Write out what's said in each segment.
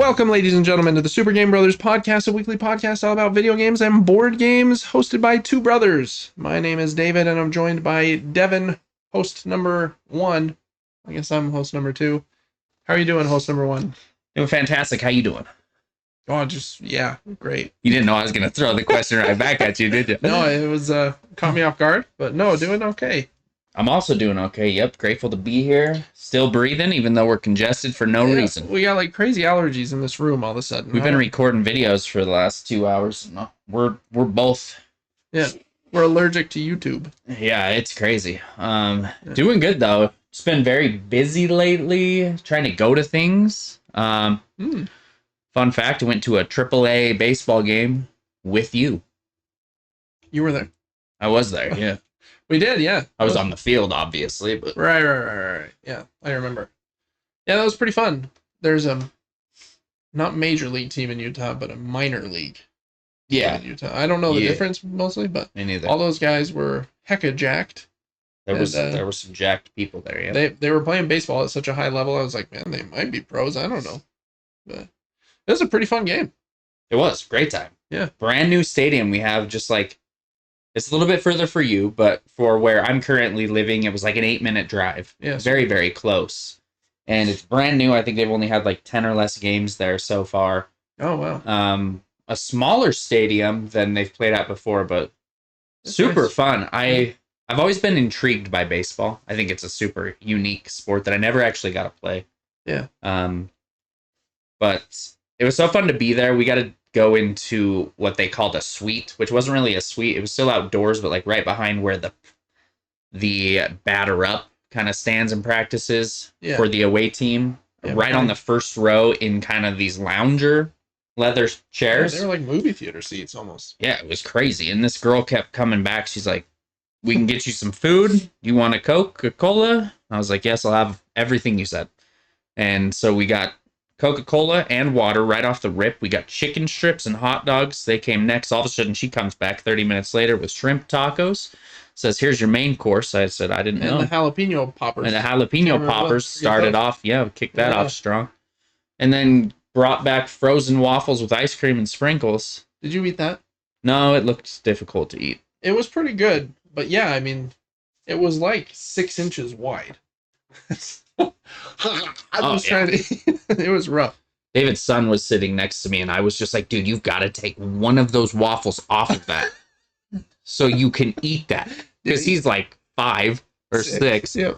Welcome, ladies and gentlemen, to the Super Game Brothers podcast, a weekly podcast all about video games and board games, hosted by two brothers. My name is David, and I'm joined by Devin, host number one. I guess I'm host number two. How are you doing, host number one? Doing fantastic. How you doing? Oh, yeah, great. You didn't know I was going to throw the question right back at you, did you? No, it was caught me off guard, but no, doing okay. I'm also doing okay. Yep, grateful to be here. Still breathing, even though we're congested for no reason. We got like crazy allergies in this room all of a sudden. We've been recording videos for the last 2 hours. We're both. Yeah, we're allergic to YouTube. Yeah, it's crazy. Doing good though. It's been very busy lately, trying to go to things. Fun fact: I went to a AAA baseball game with you. You were there. I was there. Yeah. We did, yeah. I was on the field, obviously, but right. Yeah, I remember. Yeah, that was pretty fun. There's a not major league team in Utah, but a minor league. Yeah, in Utah. I don't know the difference mostly, but me neither. All those guys were hecka jacked. There were some jacked people there. Yeah, they were playing baseball at such a high level. I was like, man, they might be pros. I don't know, but it was a pretty fun game. It was great time. Yeah, brand new stadium. We have just like. It's a little bit further for you, but for where I'm currently living, it was like an 8-minute drive. Yeah, very, very close. And it's brand new. I think they've only had like 10 or less games there so far. Oh, wow. A smaller stadium than they've played at before, but that's super nice. Fun. I've always been intrigued by baseball. I think it's a super unique sport that I never actually got to play. Yeah. But it was so fun to be there. We got to go into what they called a suite, which wasn't really a suite. It was still outdoors, but like right behind where the batter up kind of stands and practices for the away team. Yeah, right on the first row in kind of these lounger leather chairs. Yeah, they were like movie theater seats almost. Yeah, it was crazy. And this girl kept coming back. She's like, we can get you some food. You want a Coca-Cola? I was like, yes, I'll have everything you said. And so we got Coca-Cola and water right off the rip. We got chicken strips and hot dogs. They came next. All of a sudden, she comes back 30 minutes later with shrimp tacos. Says, here's your main course. I said, I didn't know. And the jalapeno poppers. And the jalapeno poppers started off. Yeah, kicked that off strong. And then brought back frozen waffles with ice cream and sprinkles. Did you eat that? No, it looked difficult to eat. It was pretty good. But yeah, I mean, it was like 6 inches wide. Trying to. It was rough. David's son was sitting next to me, and I was just like, "Dude, you've got to take one of those waffles off of that, so you can eat that." Because he's like 5 or 6. Yeah.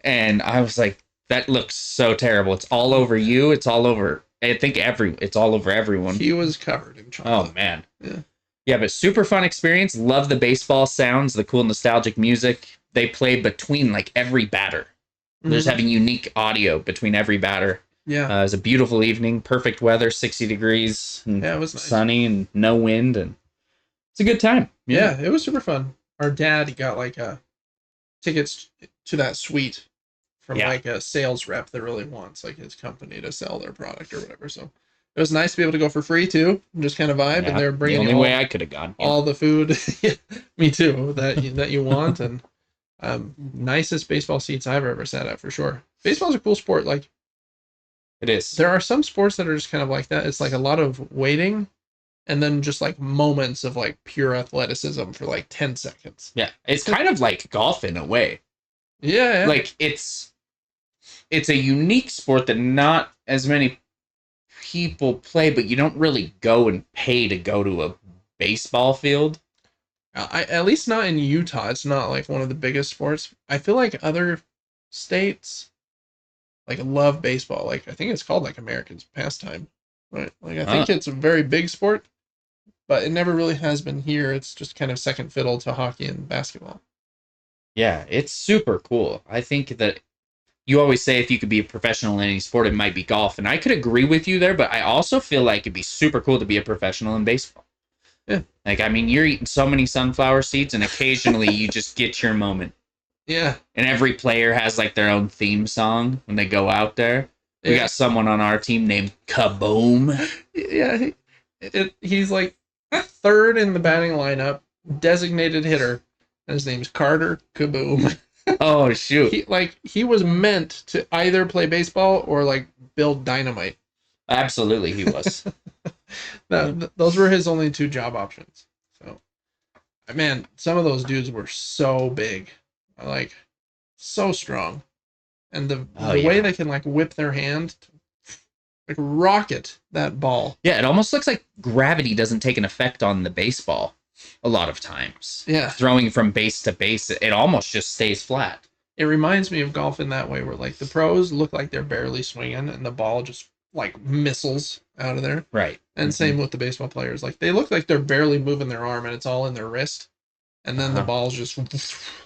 And I was like, "That looks so terrible. It's all over you. It's all over. I think it's all over everyone." He was covered in chocolate. Oh man. Yeah. Yeah, but super fun experience. Love the baseball sounds, the cool nostalgic music. They play between like every batter. They're just having unique audio between every batter. Yeah. It was a beautiful evening, perfect weather, 60 degrees. And yeah, it was nice. Sunny and no wind, and it's a good time. Yeah, it was super fun. Our dad got like tickets to that suite from like a sales rep that really wants like his company to sell their product or whatever. So it was nice to be able to go for free too, and just kind of vibe. Yeah, and they're bringing the only way I could have gone. All the food, me too, that you want, and nicest baseball seats I've ever sat at for sure. Baseball's a cool sport. Like it is. There are some sports that are just kind of like that. It's like a lot of waiting, and then just like moments of like pure athleticism for like 10 seconds. Yeah, it's kind of like golf in a way. Yeah. Like it's a unique sport that not as many people play, but you don't really go and pay to go to a baseball field. At least not in Utah. It's not like one of the biggest sports. I feel like other states like love baseball. Like I think it's called like American pastime, right? Like I think it's a very big sport, but it never really has been here. It's just kind of second fiddle to hockey and basketball. Yeah, it's super cool. I think that you always say if you could be a professional in any sport, it might be golf, and I could agree with you there. But I also feel like it'd be super cool to be a professional in baseball. Yeah. Like, I mean, you're eating so many sunflower seeds, and occasionally you just get your moment. Yeah. And every player has, like, their own theme song when they go out there. We got someone on our team named Kaboom. Yeah. He's, like, third in the batting lineup, designated hitter, and his name's Carter Kaboom. Oh, shoot. He was meant to either play baseball or, like, build dynamite. Absolutely, he was. Those were his only two job options. So, man, some of those dudes were so big, like so strong, and Oh the way yeah. they can like whip their hand, like rocket that ball. Yeah, it almost looks like gravity doesn't take an effect on the baseball a lot of times. Yeah, Throwing from base to base, it almost just stays flat. it reminds me of golf in that way, where like the pros look like they're barely swinging, and the ball just like missiles out of there. Right. And same with the baseball players, like they look like they're barely moving their arm, and it's all in their wrist, and then the Uh-huh. ball's just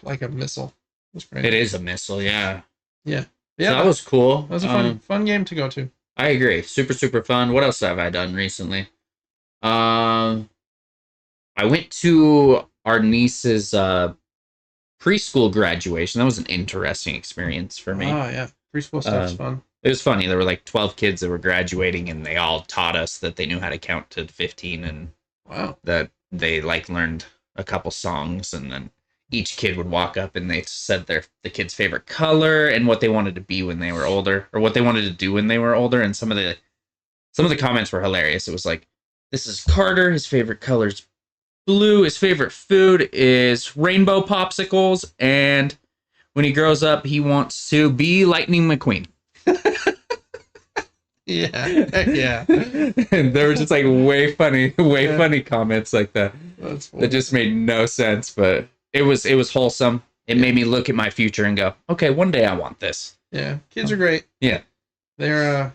like a missile. It's great. It is a missile, yeah. Yeah, So yeah. that was cool. That was a fun game to go to. I agree. Super, super fun. What else have I done recently? Um, I went to our niece's preschool graduation. That was an interesting experience for me. Oh yeah, preschool stuff's fun. It was funny. There were like 12 kids that were graduating, and they all taught us that they knew how to count to 15, and Wow. that they like learned a couple songs, and then each kid would walk up and they said the kid's favorite color and what they wanted to be when they were older, or what they wanted to do when they were older. And some of the comments were hilarious. It was like, this is Carter, his favorite color's blue, his favorite food is rainbow popsicles, and when he grows up he wants to be Lightning McQueen. Yeah, yeah. And there were just like way funny comments like that. That's That just made no sense, but it was wholesome. It made me look at my future and go, okay, one day I want this. Yeah, kids are great. Yeah. They're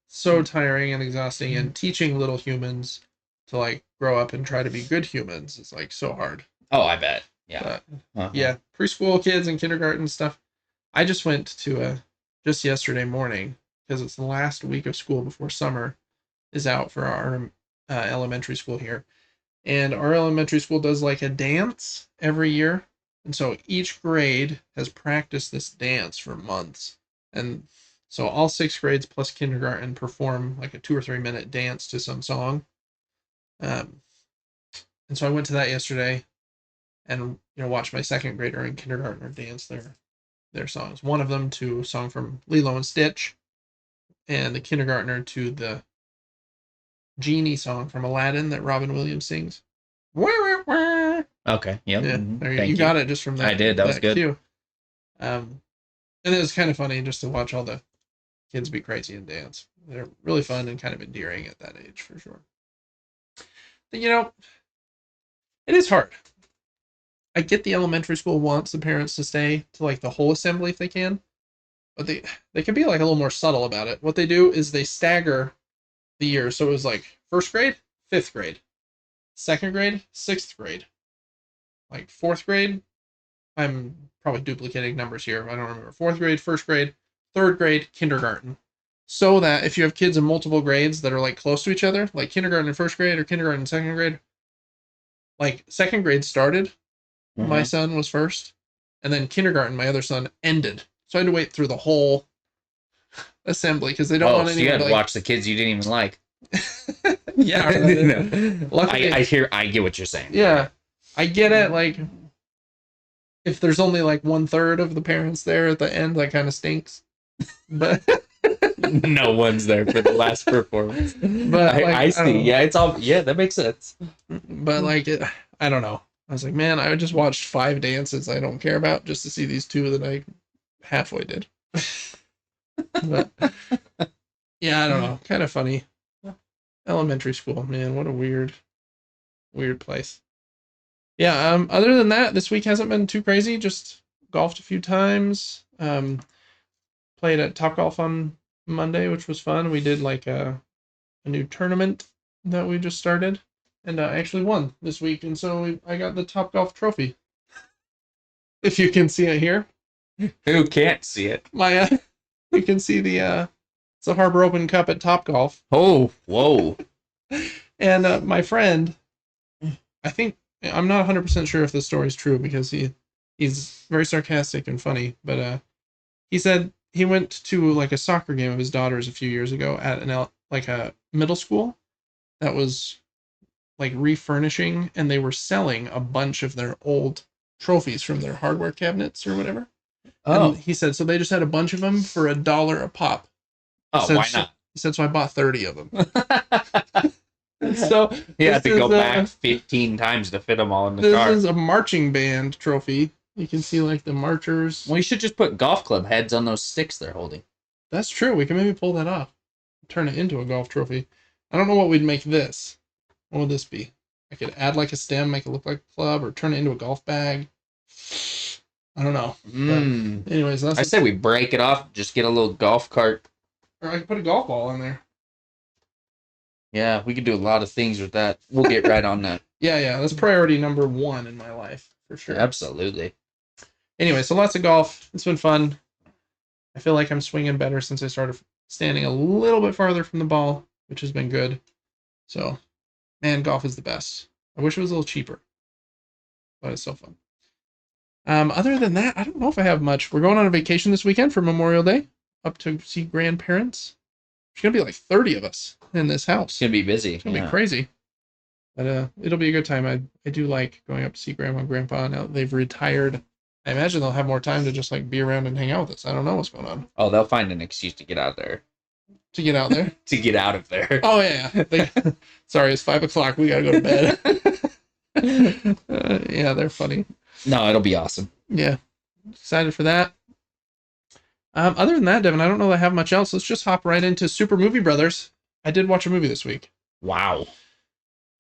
so tiring and exhausting, and teaching little humans to like grow up and try to be good humans is like so hard. Oh, I bet. Yeah. But, yeah, preschool kids and kindergarten stuff. I just went to just yesterday morning, because it's the last week of school before summer is out for our elementary school here. And our elementary school does like a dance every year. And so each grade has practiced this dance for months. And so all six grades plus kindergarten perform like a 2 or 3 minute dance to some song. And so I went to that yesterday, and watched my second grader and kindergartner dance their songs. One of them to a song from Lilo and Stitch, and the kindergartner to the Genie song from Aladdin that Robin Williams sings. Okay. Yep. Yeah, Thank you got it just from that. I did. That was good. Cue. And it was kind of funny just to watch all the kids be crazy and dance. They're really fun and kind of endearing at that age, for sure. But, it is hard. I get the elementary school wants the parents to stay to like the whole assembly if they can, but they can be like a little more subtle about it. What they do is they stagger the years. So it was like first grade, fifth grade, second grade, sixth grade, like fourth grade. I'm probably duplicating numbers here. I don't remember. Fourth grade, first grade, third grade, kindergarten. So that if you have kids in multiple grades that are like close to each other, like kindergarten and first grade or kindergarten and second grade, like second grade started, my son was first, and then kindergarten, my other son, ended. So I had to wait through the whole assembly because they don't want anyone you had to to watch the kids you didn't even like. Yeah. Luckily, I get what you're saying. Yeah, I get it. Like, if there's only like 1/3 of the parents there at the end, that kind of stinks. But no one's there for the last performance. But I see. Yeah, it's all. Yeah, that makes sense. But like, I don't know. I was like, man, I just watched 5 dances I don't care about just to see these 2 that I halfway did. But yeah, I don't know. Kind of funny. Elementary school, man, what a weird place. Yeah, other than that, this week hasn't been too crazy. Just golfed a few times. Played at TopGolf on Monday, which was fun. We did like a new tournament that we just started, and I actually won this week, and so I got the TopGolf trophy. If you can see it here. Who can't see it? You can see it's the Harbor Open Cup at TopGolf. Oh, whoa. And my friend, I think, I'm not 100% sure if this story is true because he's very sarcastic and funny, but he said he went to like a soccer game of his daughter's a few years ago at a middle school that was like refurnishing, and they were selling a bunch of their old trophies from their hardware cabinets or whatever. Oh. And he said so they just had a bunch of them for $1 a pop. Oh, why not? He said, so I bought 30 of them. So you have to go back 15 times to fit them all in the car. This is a marching band trophy. You can see like the marchers. We should just put golf club heads on those sticks they're holding. That's true. We can maybe pull that off. Turn it into a golf trophy. I don't know what we'd make this. What would this be? I could add like a stem, make it look like a club, or turn it into a golf bag. I don't know. Anyways, I say we break it off, just get a little golf cart. Or I could put a golf ball in there. Yeah, we could do a lot of things with that. We'll get right on that. Yeah, that's priority number 1 in my life, for sure. Absolutely. Anyway, so lots of golf. It's been fun. I feel like I'm swinging better since I started standing a little bit farther from the ball, which has been good. So, man, golf is the best. I wish it was a little cheaper, but it's so fun. Other than that, I don't know if I have much. We're going on a vacation this weekend for Memorial Day, up to see grandparents. There's going to be like 30 of us in this house. It's going to be busy. It's going to be crazy. But it'll be a good time. I do like going up to see Grandma and Grandpa. Now they've retired. I imagine they'll have more time to just like be around and hang out with us. I don't know what's going on. Oh, they'll find an excuse to get out of there. To get out there? To get out of there. Oh, yeah. Sorry, it's 5 o'clock. We got to go to bed. Yeah, they're funny. No, it'll be awesome. Yeah. Excited for that. Other than that, Devin, I don't know that I have much else. Let's just hop right into Super Movie Brothers. I did watch a movie this week. Wow.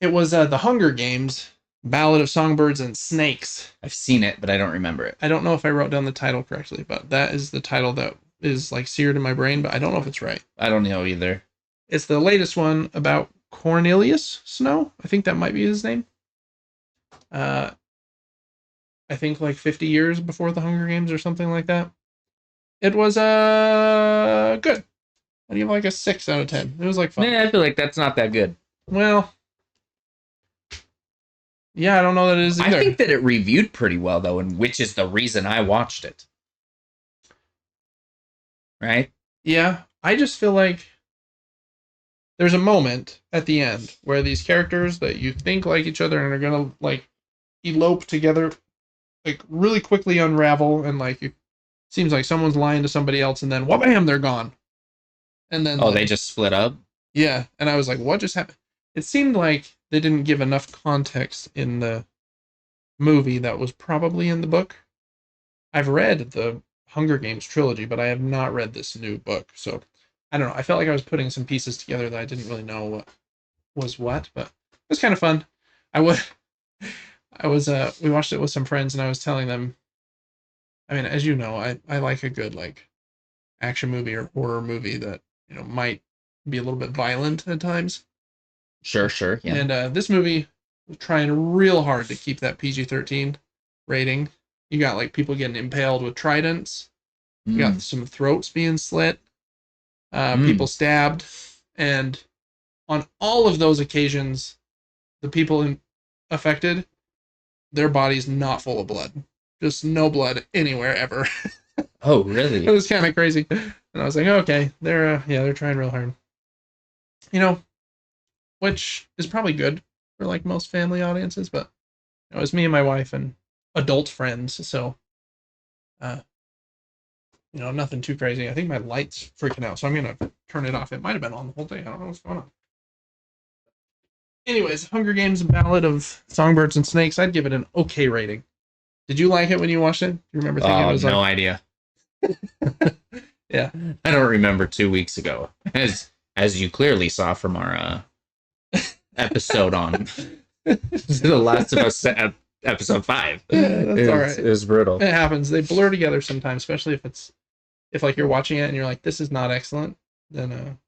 It was The Hunger Games, Ballad of Songbirds and Snakes. I've seen it, but I don't remember it. I don't know if I wrote down the title correctly, but that is the title that is like seared in my brain, but I don't know if it's right. I don't know either. It's the latest one about Cornelius Snow. I think that might be his name. I think like 50 years before the Hunger Games or something like that. It was good. I give like a 6 out of 10. It was like fun. Yeah, I feel like that's not that good. Well, yeah, I don't know that it is either. I think that it reviewed pretty well though, and which is the reason I watched it. Right? Yeah, I just feel like there's a moment at the end where these characters that you think like each other and are gonna like elope together, like really quickly unravel, and like it seems like someone's lying to somebody else, and then wham, they're gone. And then they just split up. Yeah, and I was like, what just happened? It seemed like they didn't give enough context in the movie that was probably in the book. I've read the Hunger Games trilogy, but I have not read this new book, so I don't know. I felt like I was putting some pieces together that I didn't really know what was what, but it was kind of fun. We watched it with some friends, and I was telling them, I mean, as you know, I like a good like action movie or horror movie that, you know, might be a little bit violent at times. Sure, yeah. And this movie was trying real hard to keep that PG-13 rating. You got like people getting impaled with tridents. You got some throats being slit. People stabbed. And on all of those occasions, the people affected, their body's not full of blood. Just no blood anywhere ever. Oh, really? It was kind of crazy. And I was like, okay, they're trying real hard. You know, which is probably good for like most family audiences, but it was me and my wife and adult friends, so you know, nothing too crazy. I think my light's freaking out, so I'm gonna turn it off. It might have been on the whole day. I don't know what's going on. Anyways, Hunger Games: Ballad of Songbirds and Snakes. I'd give it an okay rating. Did you like it when you watched it? You remember thinking it was no like... idea. Yeah, I don't remember 2 weeks ago, as you clearly saw from our episode on The Last of Us episode 5. Yeah, that's all right. It was brutal. It happens. They blur together sometimes, especially if like you're watching it and you're like, this is not excellent. Then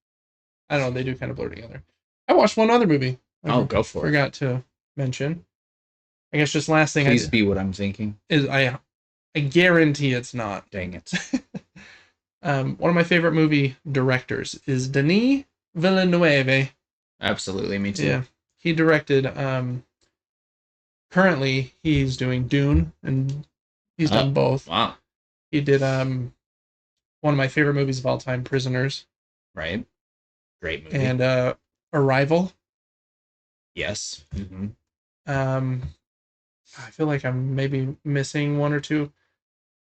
I don't know. They do kind of blur together. I watched one other movie. Go for it. Forgot to mention. I guess just last thing. Please be what I'm thinking. Is I guarantee it's not. Dang it. One of my favorite movie directors is Denis Villeneuve. Absolutely, me too. Yeah, he directed. Currently, he's doing Dune, and he's done both. Wow. He did one of my favorite movies of all time, Prisoners. Right. Great movie. And Arrival. Yes. Mm-hmm. I feel like I'm maybe missing one or two.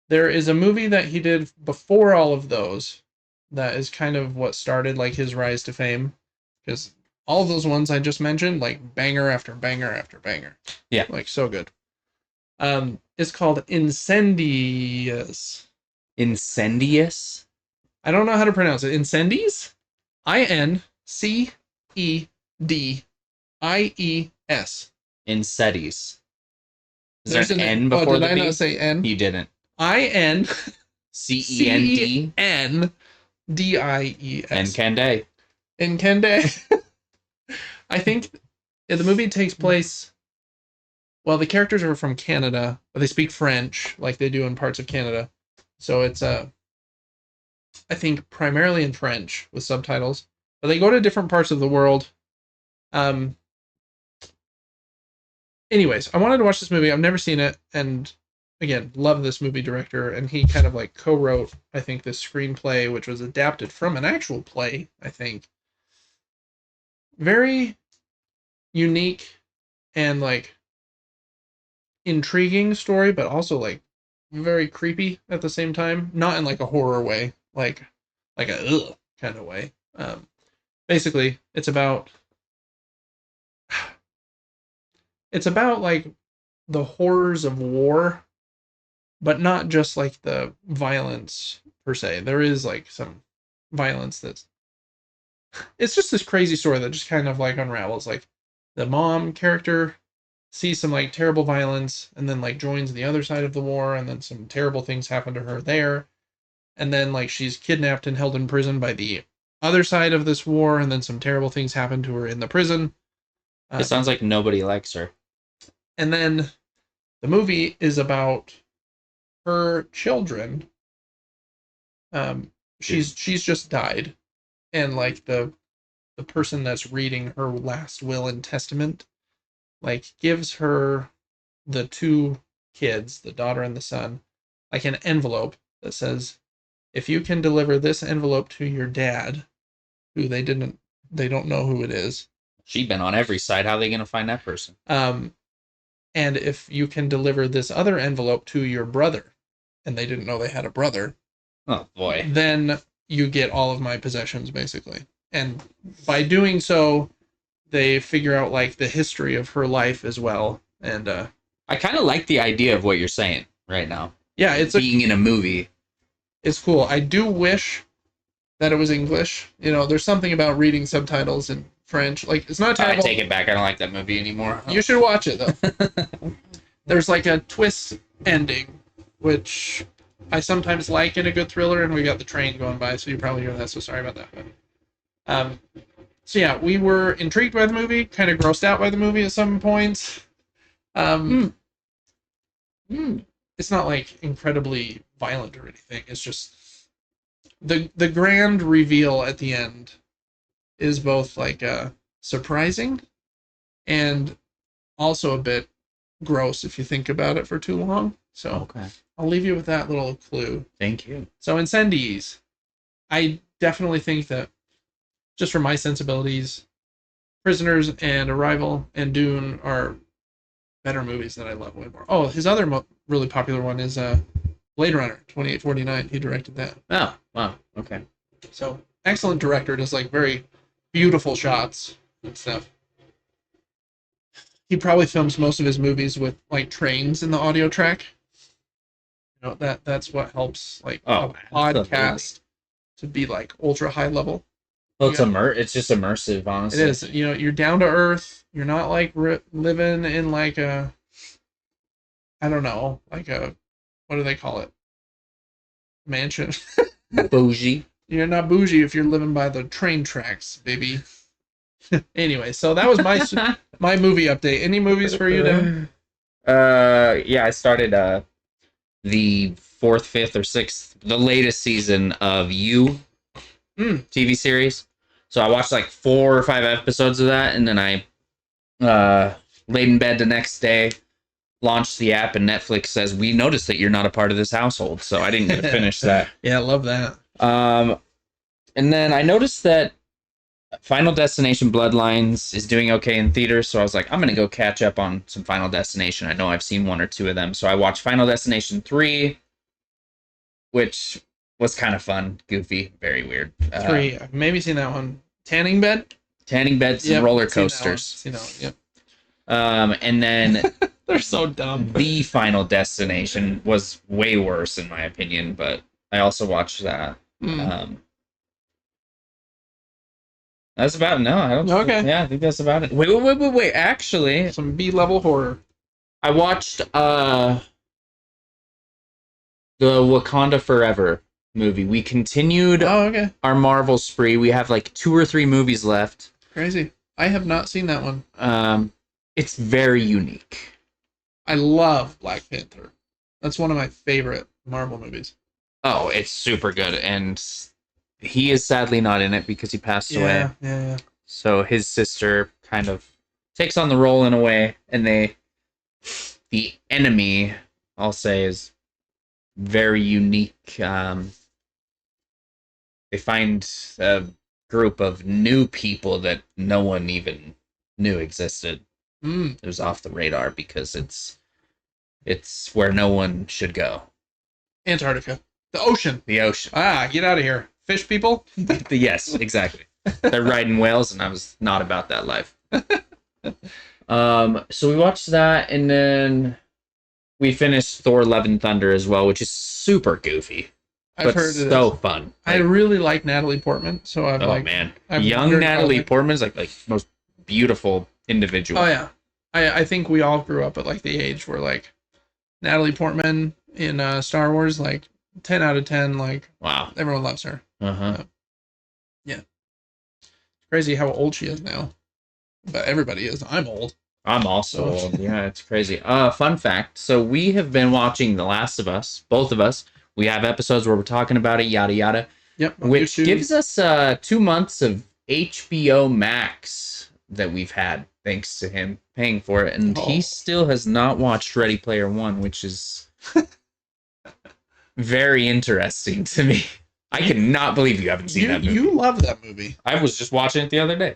There is a movie that he did before all of those that is kind of what started like his rise to fame, because all of those ones I just mentioned, like banger after banger after banger. Yeah. Like so good. It's called Incendious. Incendious? I don't know how to pronounce it. Incendies? Incendies. Incendies. Is There's there an N oh, before did the I B? not say N? You didn't. Incendies. Cenddies. And Kende. In Kende. I think the movie takes place. Well, the characters are from Canada, but they speak French like they do in parts of Canada. So it's I think primarily in French with subtitles. But they go to different parts of the world. Um Anyways, I wanted to watch this movie. I've never seen it, and again, love this movie director, and he kind of like co-wrote, I think, this screenplay, which was adapted from an actual play, I think. Very unique and like intriguing story, but also like very creepy at the same time. Not in like a horror way, like a ugh kind of way. Basically, it's about like the horrors of war, but not just like the violence per se. There is like some violence that's it's just this crazy story that just kind of like unravels. Like the mom character sees some like terrible violence and then like joins the other side of the war, and then some terrible things happen to her there. And then like she's kidnapped and held in prison by the other side of this war, and then some terrible things happen to her in the prison. It sounds like nobody likes her. And then the movie is about her children. She's just died, and like the person that's reading her last will and testament like gives her the two kids, the daughter and the son, like an envelope that says, if you can deliver this envelope to your dad, who they don't know who it is. She's been on every side. How are they going to find that person? And if you can deliver this other envelope to your brother, and they didn't know they had a brother, oh boy, then you get all of my possessions, basically. And by doing so, they figure out like the history of her life as well. And I kind of like the idea of what you're saying right now. Yeah, it's being in a movie. It's cool. I do wish that it was English. You know, there's something about reading subtitles in French. Like, it's not terrible. I take it back. I don't like that movie anymore. You should watch it, though. There's like a twist ending, which I sometimes like in a good thriller, and we got the train going by, so you probably hear that, so sorry about that. So yeah, we were intrigued by the movie, kind of grossed out by the movie at some points. It's not like incredibly violent or anything. It's just the grand reveal at the end is both like surprising and also a bit gross if you think about it for too long. So okay. I'll leave you with that little clue. Thank you. So Incendies, I definitely think that just for my sensibilities, Prisoners and Arrival and Dune are better movies that I love way more. Oh, his other really popular one is Blade Runner 2849. He directed that. Oh, wow. Okay. So excellent director. Does like very beautiful shots and stuff. He probably films most of his movies with like trains in the audio track. You know, that's what helps like a podcast to be like ultra high level. Well, it's just immersive, honestly. It is. You know, you're down to earth. You're not like living in like a, I don't know, like a, what do they call it? Mansion. Bougie. You're not bougie if you're living by the train tracks, baby. Anyway, so that was my movie update. Any movies for you, Dan? Yeah, I started the 4th, 5th, or 6th, the latest season of You TV series. So I watched like 4 or 5 episodes of that, and then I laid in bed the next day, launched the app, and Netflix says, we noticed that you're not a part of this household. So I didn't get to finish that. Yeah, I love that. And then I noticed that Final Destination Bloodlines is doing okay in theaters, so I was like, I'm going to go catch up on some Final Destination. I know I've seen 1 or 2 of them. So I watched Final Destination 3, which was kind of fun, goofy, very weird. 3. I've maybe seen that one. Tanning bed. Tanning beds and Yep, roller seen that one. coasters. Seen that one. Yep. And then They're so dumb. the Final Destination was way worse in my opinion, but I also watched that. That's about it. No, I don't. Okay. Yeah, I think that's about it. Wait. Actually, Some B-level horror. I watched the Wakanda Forever movie. We continued Okay. our Marvel spree. We have like 2 or 3 movies left. Crazy. I have not seen that one. It's very unique. I love Black Panther. That's one of my favorite Marvel movies. Oh, it's super good, and he is sadly not in it because he passed away. Yeah. So his sister kind of takes on the role in a way, and the enemy, I'll say, is very unique. They find a group of new people that no one even knew existed. It was off the radar because it's where no one should go. Antarctica. The ocean. The ocean. Get out of here. Fish people? Yes, exactly. They're riding whales, and I was not about that life. So we watched that, and then we finished Thor: Love and Thunder as well, which is super goofy. I've heard it so fun. I really like Natalie Portman, so I've young Natalie Portman is like most beautiful individual. Oh yeah, I think we all grew up at like the age where like Natalie Portman in Star Wars, like 10 out of 10, like wow, everyone loves her. Yeah, crazy how old she is now, but everybody is. I'm old. I'm also old. Yeah, it's crazy. Fun fact. So we have been watching The Last of Us, both of us. We have episodes where we're talking about it, yada yada. Yep. Which gives us 2 months of HBO Max that we've had, thanks to him paying for it. And he still has not watched Ready Player One, which is very interesting to me. I cannot believe you haven't seen that movie. You love that movie. I was just watching it the other day.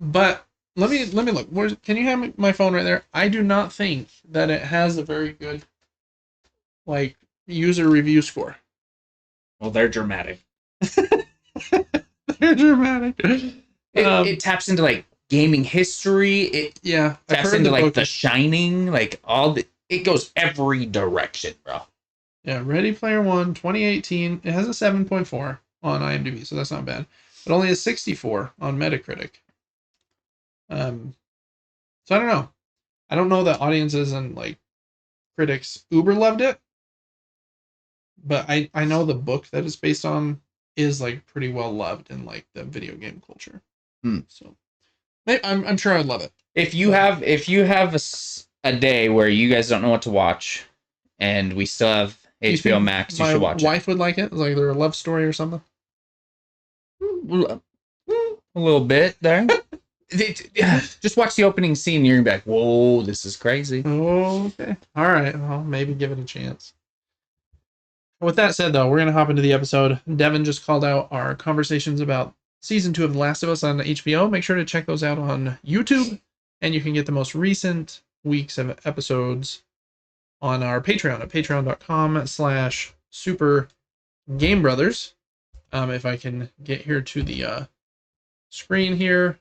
But let me look. Can you have my phone right there? I do not think that it has a very good like user review score. Well, they're dramatic. They're dramatic. It taps into like gaming history. It taps into like The Shining, like it goes every direction, bro. Yeah, Ready Player One, 2018. It has a 7.4 on IMDb, so that's not bad. But only a 64 on Metacritic. So I don't know. I don't know that audiences and like critics uber loved it. But I know the book that it's based on is like pretty well loved in like the video game culture. So I'm sure I'd love it. If you have a day where you guys don't know what to watch, and we still have HBO Max, you should watch it. My wife would like it. Like they're a love story or something. A little bit there. Just watch the opening scene and you're gonna be like, whoa, this is crazy. Oh, okay. All right. Well, maybe give it a chance. With that said, though, we're going to hop into the episode. Devin just called out our conversations about Season 2 of The Last of Us on HBO. Make sure to check those out on YouTube. And you can get the most recent weeks of episodes on our Patreon at patreon.com/supergamebrothers. If I can get here to the screen here.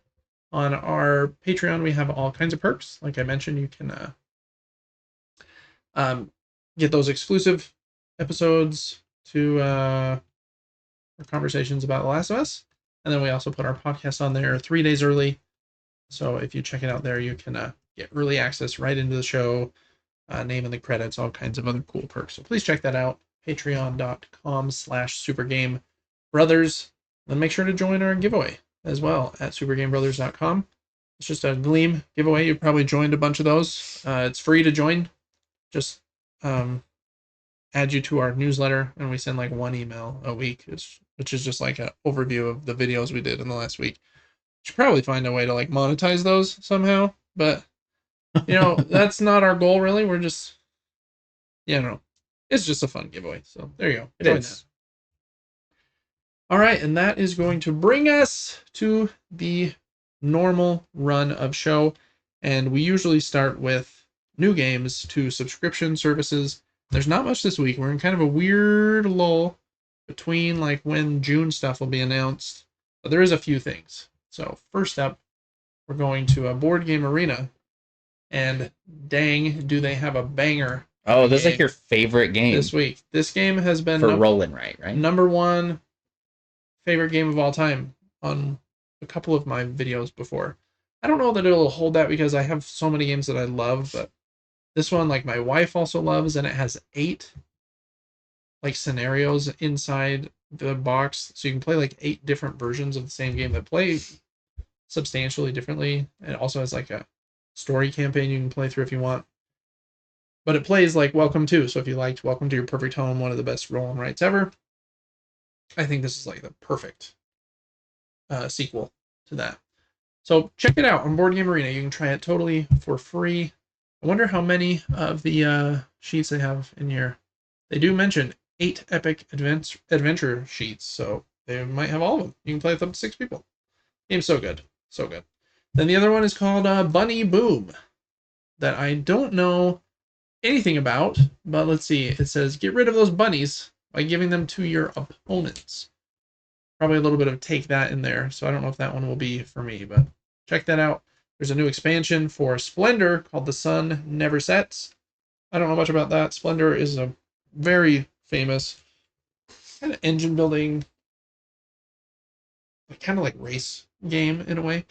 On our Patreon, we have all kinds of perks. Like I mentioned, you can get those exclusive episodes to our conversations about The Last of Us. And then we also put our podcast on there 3 days early. So if you check it out there, you can get early access right into the show, name in the credits, all kinds of other cool perks. So please check that out. Patreon.com/supergamebrothers. Then make sure to join our giveaway as well at supergamebrothers.com. It's just a Gleam giveaway. You probably joined a bunch of those. It's free to join. Just add you to our newsletter, and we send like one email a week, which is just like an overview of the videos we did in the last week. Should probably find a way to like monetize those somehow, but that's not our goal really. We're just, it's just a fun giveaway. So there you go. It is. All right, and that is going to bring us to the normal run of show, and we usually start with new games to subscription services. There's not much this week. We're in kind of a weird lull between like when June stuff will be announced. But there is a few things. So first up, we're going to a board game arena, and dang, do they have a banger! Oh, this is like your favorite game this week. This game has been for rolling right? Number one favorite game of all time on a couple of my videos before. I don't know that it'll hold that because I have so many games that I love, but this one, like my wife also loves, and it has 8 like scenarios inside the box, so you can play like 8 different versions of the same game that play substantially differently. It also has like a story campaign you can play through if you want. But it plays like Welcome to, so if you liked Welcome to Your Perfect Home, one of the best roll and writes ever, I think this is like the perfect sequel to that. So check it out on Board Game Arena. You can try it totally for free. I wonder how many of the sheets they have in here. They do mention 8 epic adventure sheets, so they might have all of them. You can play with up to 6 people. Game's so good. So good. Then the other one is called Bunny Boom, that I don't know anything about, but let's see. It says, get rid of those bunnies by giving them to your opponents. Probably a little bit of take that in there, so I don't know if that one will be for me, but check that out. There's a new expansion for Splendor called The Sun Never Sets. I don't know much about that. Splendor is a very famous kind of engine building, kind of like race game in a way.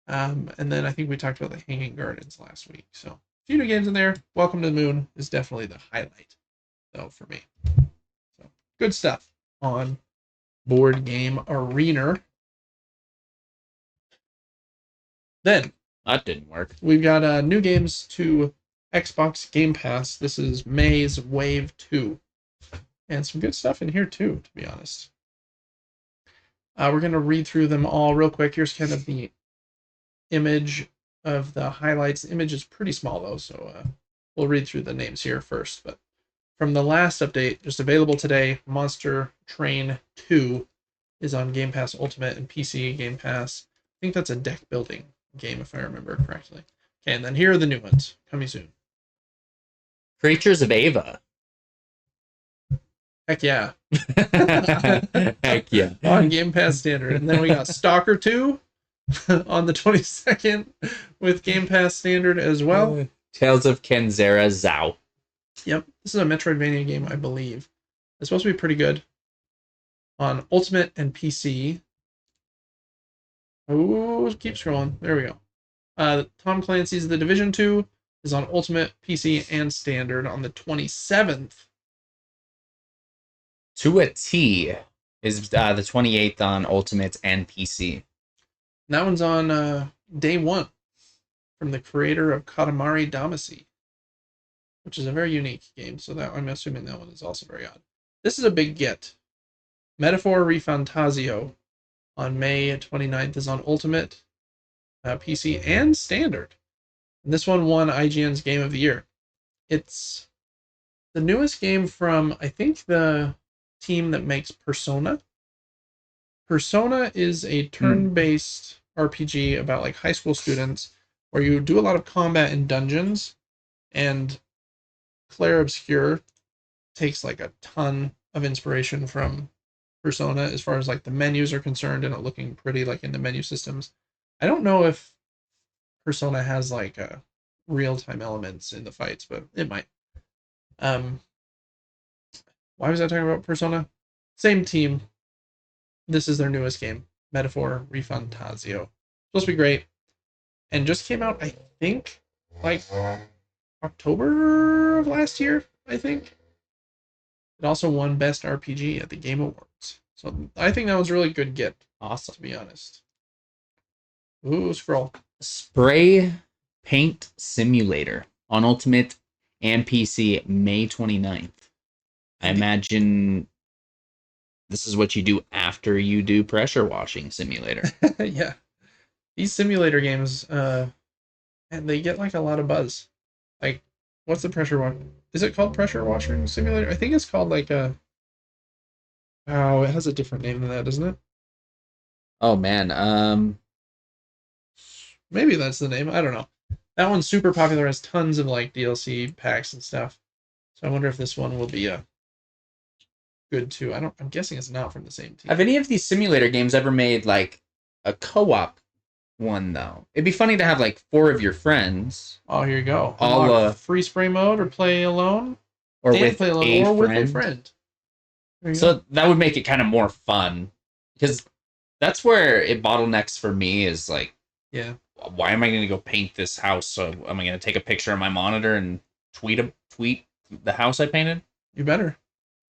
And then I think we talked about the Hanging Gardens last week. So a few new games in there. Welcome to the Moon is definitely the highlight, though, for me. So good stuff on Board Game Arena. Then that didn't work. We've got new games to Xbox Game Pass. This is May's Wave 2. And some good stuff in here too, to be honest. We're going to read through them all real quick. Here's kind of the image of the highlights. The image is pretty small though, so we'll read through the names here first. But from the last update, just available today, Monster Train 2 is on Game Pass Ultimate and PC Game Pass. I think that's a deck building game if I remember correctly. Okay, and then here are the new ones coming soon. Creatures of Ava. Heck yeah. Heck yeah. On Game Pass Standard. And then we got Stalker 2 on the 22nd with Game Pass Standard as well. Tales of Kenzera Zhao. Yep. This is a Metroidvania game, I believe. It's supposed to be pretty good. On Ultimate and PC. Oh, keep scrolling. There we go. Tom Clancy's The Division 2 is on Ultimate, PC, and Standard on the 27th. To a T is the 28th on Ultimate and PC. And that one's on day 1 from the creator of Katamari Damacy, which is a very unique game. So that I'm assuming that one is also very odd. This is a big get. Metaphor Refantasio on May 29th is on Ultimate, PC, and Standard. And this one won IGN's Game of the Year. It's the newest game from, I think, the team that makes Persona. Persona is a turn-based RPG about like high school students where you do a lot of combat in dungeons, and Clair Obscure takes like a ton of inspiration from Persona as far as like the menus are concerned and it looking pretty like in the menu systems. I don't know if Persona has like real-time elements in the fights, but it might. Why was I talking about Persona? Same team. This is their newest game, Metaphor Refantasio. Supposed to be great. And just came out, I think, like October of last year, I think. It also won Best RPG at the Game Awards. So I think that was a really good get. Awesome. To be honest. Ooh, scroll. Spray Paint Simulator on Ultimate and PC May 29th. I imagine this is what you do after you do Pressure Washing Simulator. Yeah. These simulator games, and they get like a lot of buzz. Like, what's the pressure one? Is it called Pressure Washing Simulator? I think it's called like a... Oh, it has a different name than that, doesn't it? Oh, man. Maybe that's the name. I don't know. That one's super popular, has tons of like DLC packs and stuff. So I wonder if this one will be good too. I'm guessing it's not from the same team. Have any of these simulator games ever made like a co-op one though? It'd be funny to have like 4 of your friends, Oh, here you go. all Unlock free spray mode or play alone. or And with play alone a or with a friend. friend. There you go. So that would make it kind of more fun, because that's where it bottlenecks for me is like, Yeah. why am I going to go paint this house? So am I going to take a picture of my monitor and tweet the house I painted? You better.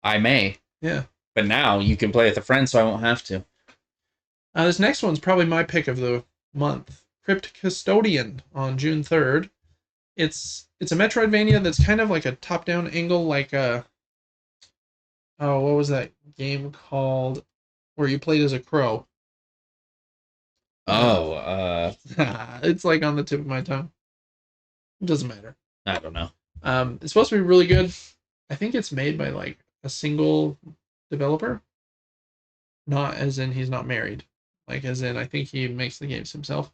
I may. Yeah. But now you can play with a friend, so I won't have to. This next one's probably my pick of the month. Crypt Custodian on June 3rd. It's a Metroidvania that's kind of like a top-down angle, like a... Oh, what was that game called? Where you played as a crow. Oh, It's like on the tip of my tongue. It doesn't matter. I don't know. It's supposed to be really good. I think it's made by like a single developer. Not as in he's not married. Like as in I think he makes the games himself.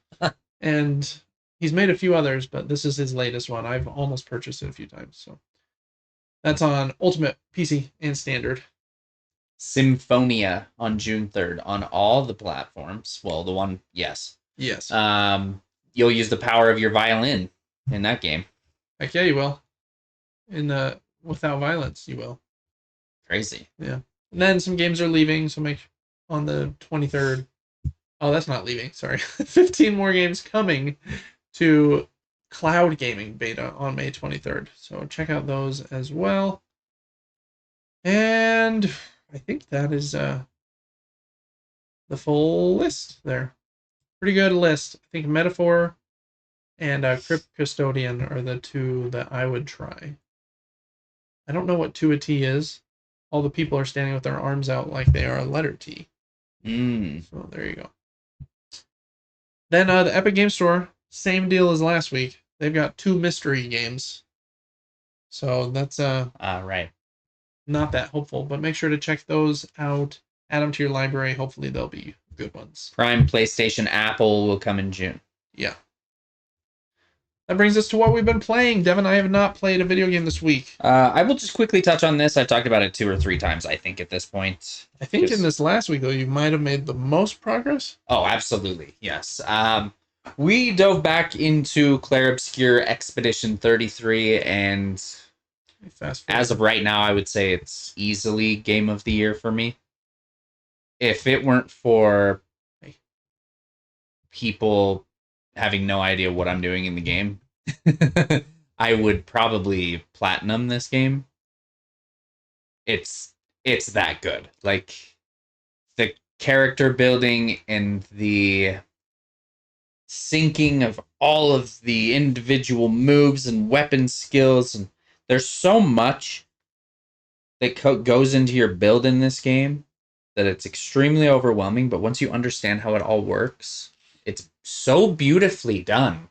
And he's made a few others, but this is his latest one. I've almost purchased it a few times. So that's on Ultimate, PC, and Standard. Symphonia on June 3rd on all the platforms. Well, the one, yes. Yes. You'll use the power of your violin in that game. Heck yeah, you will. Without violence, you will. Crazy. Yeah. And then some games are leaving, so make on the 23rd. Oh, that's not leaving, sorry. 15 more games coming to cloud gaming beta on May 23rd. So check out those as well. And I think that is the full list there. Pretty good list. I think Metaphor and Crypt Custodian are the two that I would try. I don't know what to a T is. All the people are standing with their arms out like they are a letter T. So there you go. Then the Epic Game Store, same deal as last week. They've got 2 mystery games. So that's right. not that hopeful, but make sure to check those out. Add them to your library. Hopefully they'll be good ones. Prime, PlayStation, Apple will come in June. Yeah. That brings us to what we've been playing. Devin, I have not played a video game this week. I will just quickly touch on this. I've talked about it 2 or 3 times, I think, at this point. I think in this last week, though, you might have made the most progress. Oh, absolutely. Yes. We dove back into Clair Obscure Expedition 33, and as of right now, I would say it's easily Game of the Year for me. If it weren't for people having no idea what I'm doing in the game, I would probably platinum this game. It's that good. Like, the character building and the syncing of all of the individual moves and weapon skills, and there's so much that goes into your build in this game that it's extremely overwhelming, but once you understand how it all works, it's so beautifully done.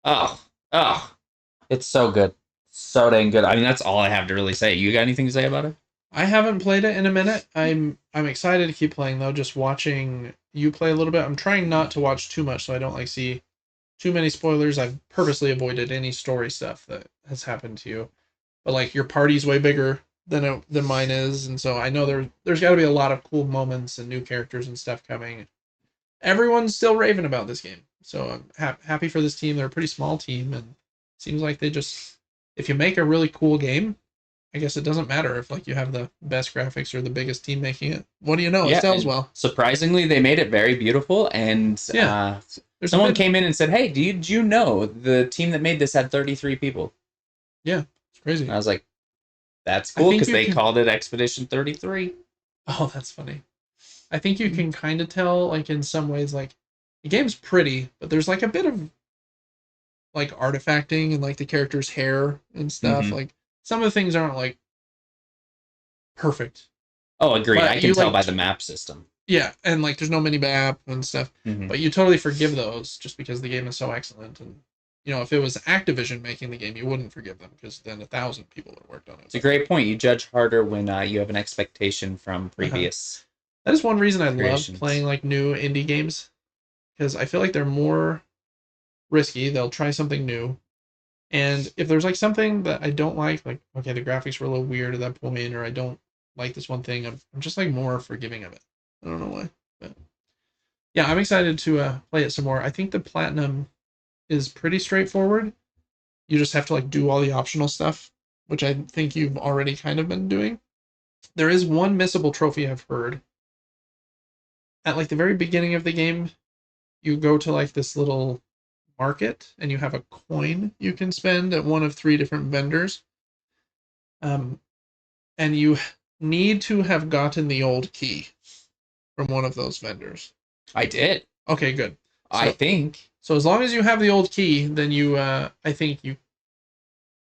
It's so good. So dang good. I mean, that's all I have to really say. You got anything to say about it? I haven't played it in a minute. I'm excited to keep playing, though, just watching you play a little bit. I'm trying not to watch too much so I don't see too many spoilers. I've purposely avoided any story stuff that has happened to you. But your party's way bigger than mine is, and so I know there's got to be a lot of cool moments and new characters and stuff coming. Everyone's still raving about this game, so I'm happy for this team. They're a pretty small team, and it seems like if you make a really cool game, I guess it doesn't matter if you have the best graphics or the biggest team making it. What do you know? It sells well. Surprisingly, they made it very beautiful, and someone came in and said, "Hey, did you know the team that made this had 33 people?" Yeah, it's crazy. And I was like, "That's cool," because they called it Expedition 33. Oh, that's funny. I think you can kind of tell, in some ways, the game's pretty, but there's a bit of artifacting and the character's hair and stuff. Mm-hmm. Some of the things aren't perfect. Oh, agreed. But I can tell by the map system. Yeah, and there's no mini map and stuff. Mm-hmm. But you totally forgive those just because the game is so excellent. And if it was Activision making the game, you wouldn't forgive them because then 1,000 people would have worked on it. It's a great point. You judge harder when you have an expectation from previous. That is one reason I creations. love playing new indie games, because I feel like they're more risky. They'll try something new. And if there's something that I don't like, okay, the graphics were a little weird at that point, or I don't like this one thing, I'm just like more forgiving of it. I don't know why, but yeah, I'm excited to play it some more. I think the platinum is pretty straightforward. You just have to like do all the optional stuff, which I think you've already kind of been doing. There is one missable trophy I've heard. At like the very beginning of the game, you go to like this little market and you have a coin you can spend at one of 3 different vendors. Um, and you need to have gotten the old key from one of those vendors. I did. Okay, good. I think. So as long as you have the old key, then you I think you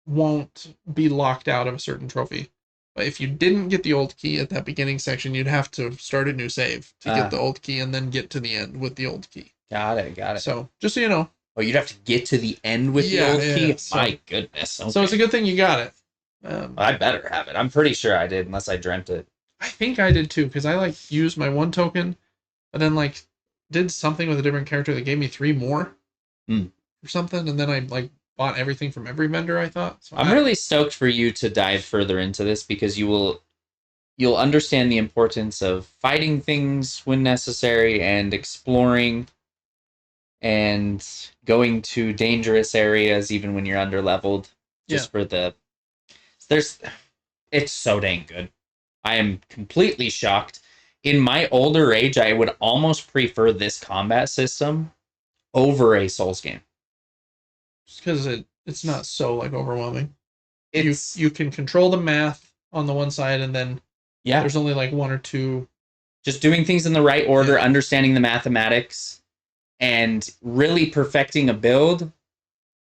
won't be locked out of a certain trophy. But if you didn't get the old key at that beginning section, you'd have to start a new save to get the old key and then get to the end with the old key. Got it. So just so you know. Oh, you'd have to get to the end with the old key? Yeah, my goodness. Okay. So it's a good thing you got it. I better have it. I'm pretty sure I did, unless I dreamt it. I think I did too, because I like used my 1 token, but then like did something with a different character that gave me 3 more or something, and then I like bought everything from every vendor, I thought. So I'm really stoked for you to dive further into this, because you'll understand the importance of fighting things when necessary and exploring and going to dangerous areas even when you're underleveled. Just for the it's so dang good. I am completely shocked. In my older age, I would almost prefer this combat system over a Souls game. Just because it's not so like overwhelming. You can control the math on the one side, and then there's only like 1 or 2. Just doing things in the right order, understanding the mathematics, and really perfecting a build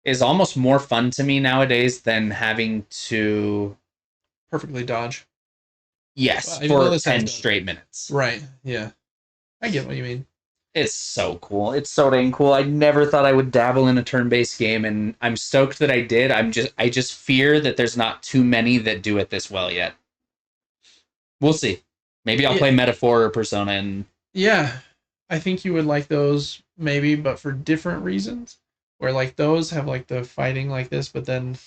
is almost more fun to me nowadays than having to perfectly dodge. Yes, for 10 straight minutes. Right, yeah. I get what you mean. It's so cool. It's so dang cool. I never thought I would dabble in a turn-based game, and I'm stoked that I did. I just fear that there's not too many that do it this well yet. We'll see. Maybe I'll play Metaphor or Persona and... Yeah, I think you would like those maybe, but for different reasons. Where like those have like the fighting like this, but then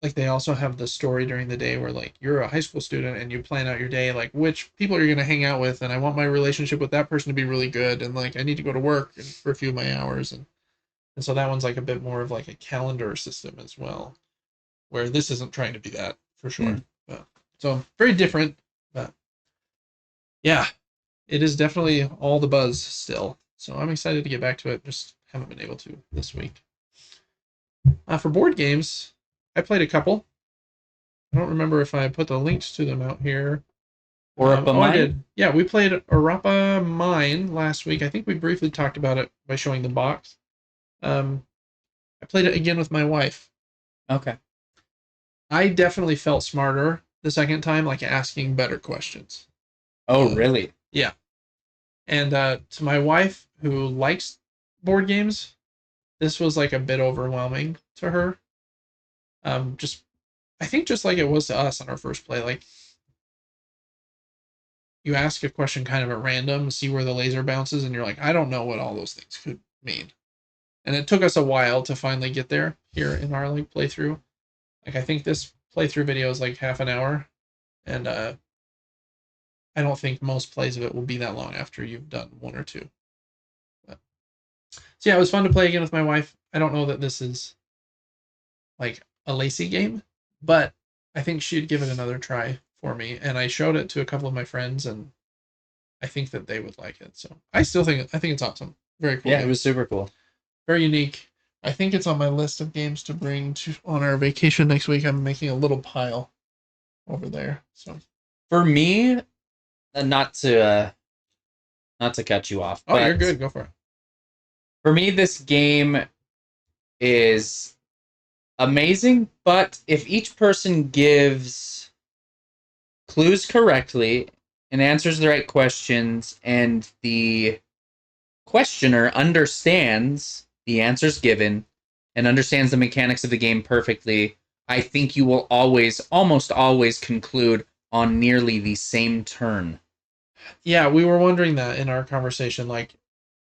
like they also have the story during the day where like you're a high school student and you plan out your day, like which people are you gonna hang out with, and I want my relationship with that person to be really good, and like I need to go to work for a few of my hours, and so that one's like a bit more of like a calendar system as well, where this isn't trying to be that for sure. But, so very different, but yeah, it is definitely all the buzz still. So I'm excited to get back to it. Just haven't been able to this week. For board games, I played a couple. I don't remember if I put the links to them out here. Orapa Mine? I did. Yeah, we played Orapa Mine last week. I think we briefly talked about it by showing the box. I played it again with my wife. Okay. I definitely felt smarter the second time, like asking better questions. Oh, really? Yeah. And to my wife, who likes board games, this was like a bit overwhelming to her. I think just like it was to us on our first play, like you ask a question kind of at random, see where the laser bounces, and you're like, I don't know what all those things could mean. And it took us a while to finally get there here in our like playthrough. Like I think this playthrough video is like half an hour, and I don't think most plays of it will be that long after you've done 1 or 2. But, so yeah, it was fun to play again with my wife. I don't know that this is like a Lacey game, but I think she'd give it another try for me, and I showed it to a couple of my friends, and I think that they would like it. So I think it's awesome. Very cool. Yeah, game. It was super cool. Very unique. I think it's on my list of games to bring to on our vacation next week. I'm making a little pile over there. So for me, not to cut you off. Oh, you're good. Go for it. For me, this game is amazing, but if each person gives clues correctly and answers the right questions, and the questioner understands the answers given and understands the mechanics of the game perfectly, I think you will almost always conclude on nearly the same turn. Yeah, we were wondering that in our conversation. Like,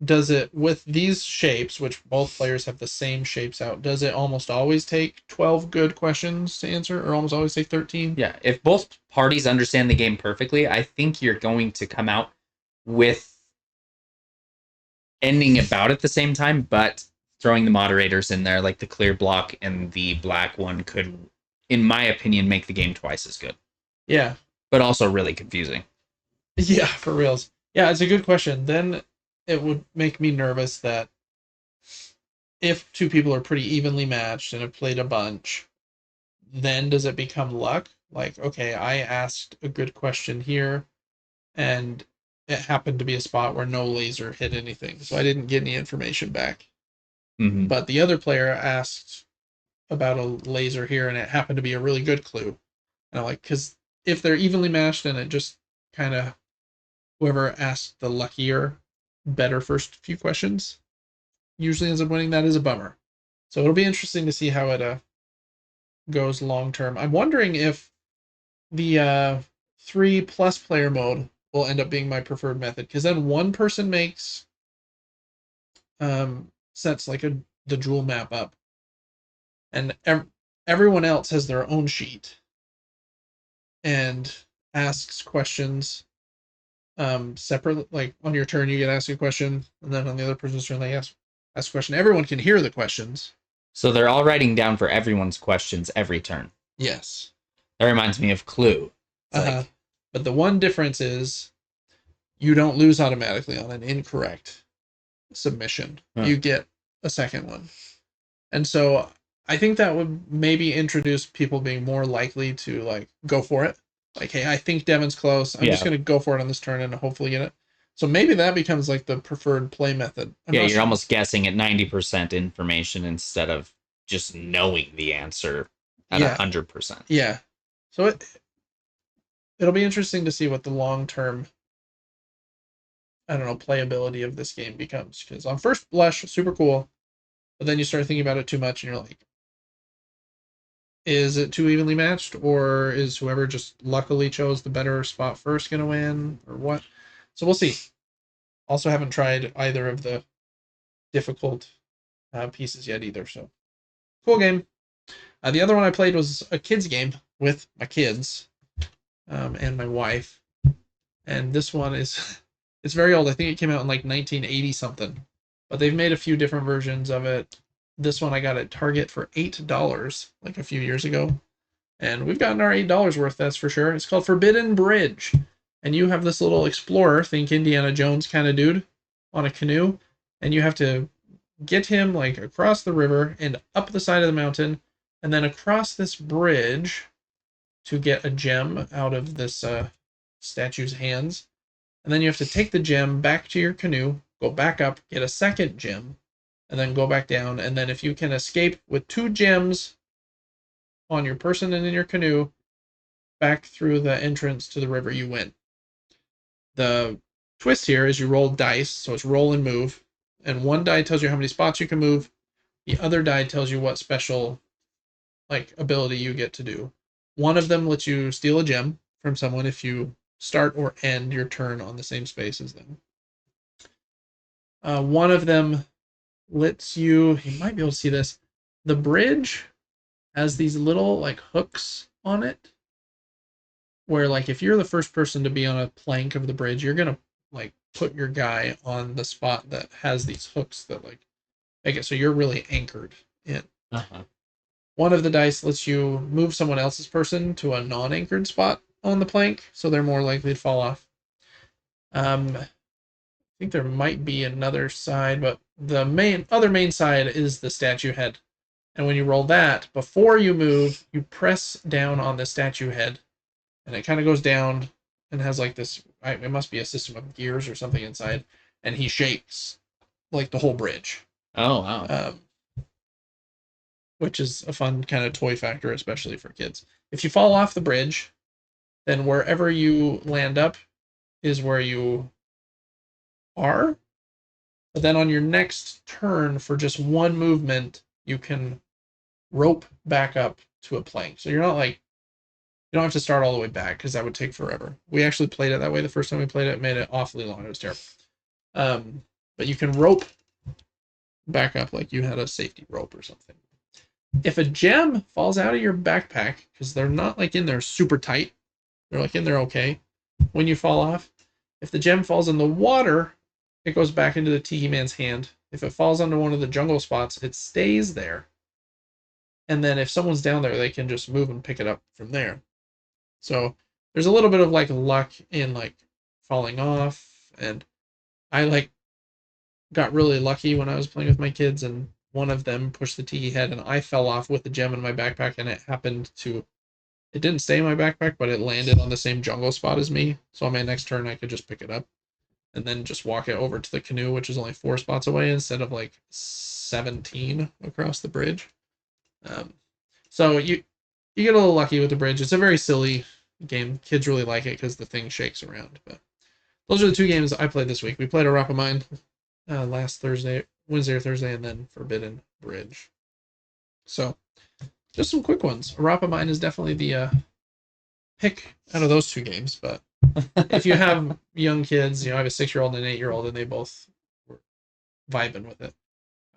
does it, with these shapes, which both players have the same shapes out, does it almost always take 12 good questions to answer, or almost always take 13? Yeah, if both parties understand the game perfectly, I think you're going to come out with ending about at the same time, but throwing the moderators in there, like the clear block and the black one, could, in my opinion, make the game twice as good, Yeah. but also really confusing. Yeah, for reals. Yeah, it's a good question. Then it would make me nervous that if two people are pretty evenly matched and have played a bunch, then does it become luck? Like, okay, I asked a good question here, and it happened to be a spot where no laser hit anything, so I didn't get any information back. Mm-hmm. But the other player asked about a laser here, and it happened to be a really good clue. And I'm like, because if they're evenly matched and it just kind of, whoever asked the luckier, better first few questions usually ends up winning. That is a bummer. So it'll be interesting to see how it goes long term. I'm wondering if the 3+ player mode will end up being my preferred method, because then one person makes sets like the jewel map up, and everyone else has their own sheet and asks questions separate. Like on your turn you get asked a question, and then on the other person's turn they ask a question. Everyone can hear the questions. So they're all writing down for everyone's questions every turn. Yes. That reminds me of Clue. Like, but the one difference is you don't lose automatically on an incorrect submission. You get a second one. And so I think that would maybe introduce people being more likely to like go for it. Like, hey, I think Devin's close. I'm just going to go for it on this turn and hopefully get it. So maybe that becomes like the preferred play method. You're almost guessing at 90% information instead of just knowing the answer at 100%. Yeah. So it'll be interesting to see what the long-term, I don't know, playability of this game becomes. Because on first blush, super cool. But then you start thinking about it too much and you're like, is it too evenly matched, or is whoever just luckily chose the better spot first going to win, or what? So we'll see. Also haven't tried either of the difficult pieces yet either. So cool game. The other one I played was a kids game with my kids and my wife. And this one is, it's very old. I think it came out in like 1980 something. But they've made a few different versions of it. This one I got at Target for $8 like a few years ago. And we've gotten our $8 worth, that's for sure. It's called Forbidden Bridge. And you have this little explorer, think Indiana Jones kind of dude, on a canoe. And you have to get him like across the river and up the side of the mountain, and then across this bridge to get a gem out of this statue's hands. And then you have to take the gem back to your canoe, go back up, get a second gem, and then go back down. And then if you can escape with 2 gems on your person and in your canoe back through the entrance to the river, you win. The twist here is you roll dice, so it's roll and move. And one die tells you how many spots you can move. The other die tells you what special like ability you get to do. One of them lets you steal a gem from someone if you start or end your turn on the same space as them. One of them lets you might be able to see this. The bridge has these little like hooks on it, where like if you're the first person to be on a plank of the bridge, you're gonna like put your guy on the spot that has these hooks that like make it so you're really anchored in. One of the dice lets you move someone else's person to a non-anchored spot on the plank, so they're more likely to fall off. I think there might be another side, but the other main side is the statue head. And when you roll that, before you move, you press down on the statue head, and it kind of goes down and has like this, it must be a system of gears or something inside, and he shakes like the whole bridge. Oh, wow. Which is a fun kind of toy factor, especially for kids. If you fall off the bridge, then wherever you land up is where you are. But then on your next turn, for just one movement, you can rope back up to a plank. So you're not like, you don't have to start all the way back, because that would take forever. We actually played it that way the first time we played it. It made it awfully long. It was terrible. But but you can rope back up like you had a safety rope or something. If a gem falls out of your backpack, because they're not like in there super tight, they're like in there okay. When you fall off, if the gem falls in the water, it goes back into the tiki man's hand. If it falls onto one of the jungle spots, it stays there. And then if someone's down there, they can just move and pick it up from there. So there's a little bit of like luck in like falling off, and I like got really lucky when I was playing with my kids, and one of them pushed the tiki head, and I fell off with the gem in my backpack, and it didn't stay in my backpack, but it landed on the same jungle spot as me. So on my next turn, I could just pick it up and then just walk it over to the canoe, which is only 4 spots away instead of like 17 across the bridge. So you get a little lucky with the bridge. It's a very silly game. Kids really like it because the thing shakes around. But those are the 2 games I played this week. We played Orapa Mine last Thursday, Wednesday or Thursday, and then Forbidden Bridge. So just some quick ones. Orapa Mine is definitely the pick out of those 2 games. But if you have young kids, I have a 6-year-old and an 8-year-old, and they both were vibing with it.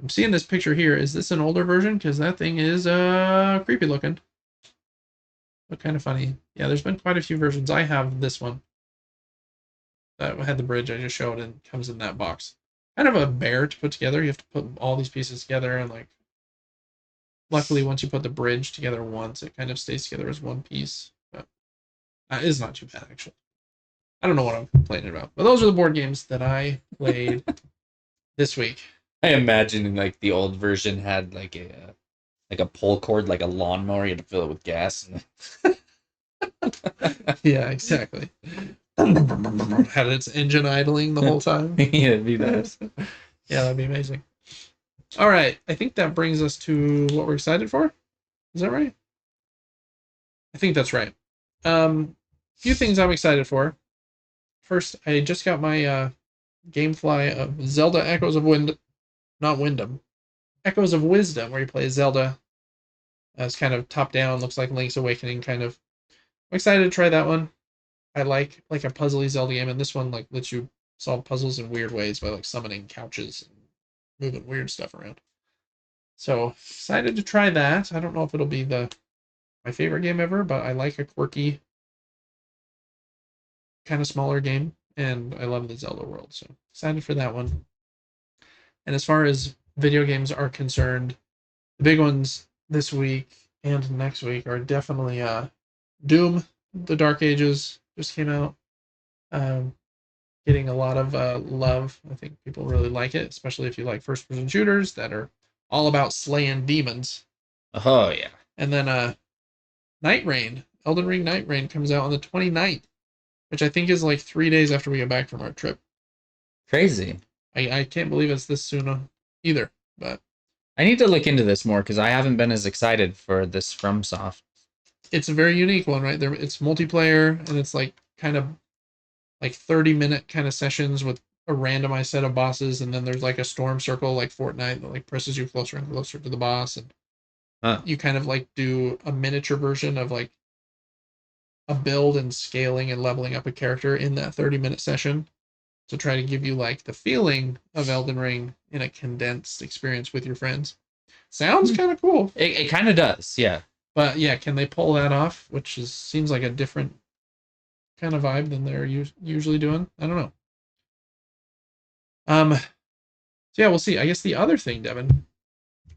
I'm seeing this picture here. Is this an older version? Because that thing is creepy looking. But kind of funny. Yeah, there's been quite a few versions. I have this one that had the bridge I just showed and comes in that box. Kind of a bear to put together. You have to put all these pieces together, and like luckily once you put the bridge together once, it kind of stays together as one piece. But it's not too bad actually. I don't know what I'm complaining about. But those are the board games that I played this week. I imagine like the old version had like a pull cord, like a lawnmower. You had to fill it with gas. Yeah, exactly. Had its engine idling the whole time. Yeah, it'd be nice. Yeah, that'd be amazing. All right, I think that brings us to what we're excited for. Is that right? I think that's right. Few things I'm excited for. First, I just got my GameFly of Zelda Echoes of Wyndham. Echoes of Wisdom, where you play Zelda as kind of top down, looks like Link's Awakening kind of. I'm excited to try that one. I like a puzzly Zelda game, and this one like lets you solve puzzles in weird ways by like summoning couches and moving weird stuff around. So excited to try that. I don't know if it'll be my favorite game ever, but I like a quirky, kind of smaller game, and I love the Zelda world, so excited for that one. And as far as video games are concerned, the big ones this week and next week are definitely Doom, The Dark Ages just came out. Getting a lot of love. I think people really like it, especially if you like first-person shooters that are all about slaying demons. Oh, yeah. And then Nightreign, Elden Ring Nightreign comes out on the 29th, which I think is like 3 days after we get back from our trip. Crazy. I can't believe it's this soon either, but I need to look into this more because I haven't been as excited for this FromSoft. It's a very unique one, right? It's multiplayer, and it's like kind of like 30-minute kind of sessions with a randomized set of bosses, and then there's like a storm circle like Fortnite that like presses you closer and closer to the boss, and you kind of like do a miniature version of like a build and scaling and leveling up a character in that 30-minute session to try to give you like the feeling of Elden Ring in a condensed experience with your friends. Sounds kind of cool. It kind of does, yeah. But yeah, can they pull that off? Which seems like a different kind of vibe than they're usually doing. I don't know. So yeah, we'll see. I guess the other thing, Devin, I'm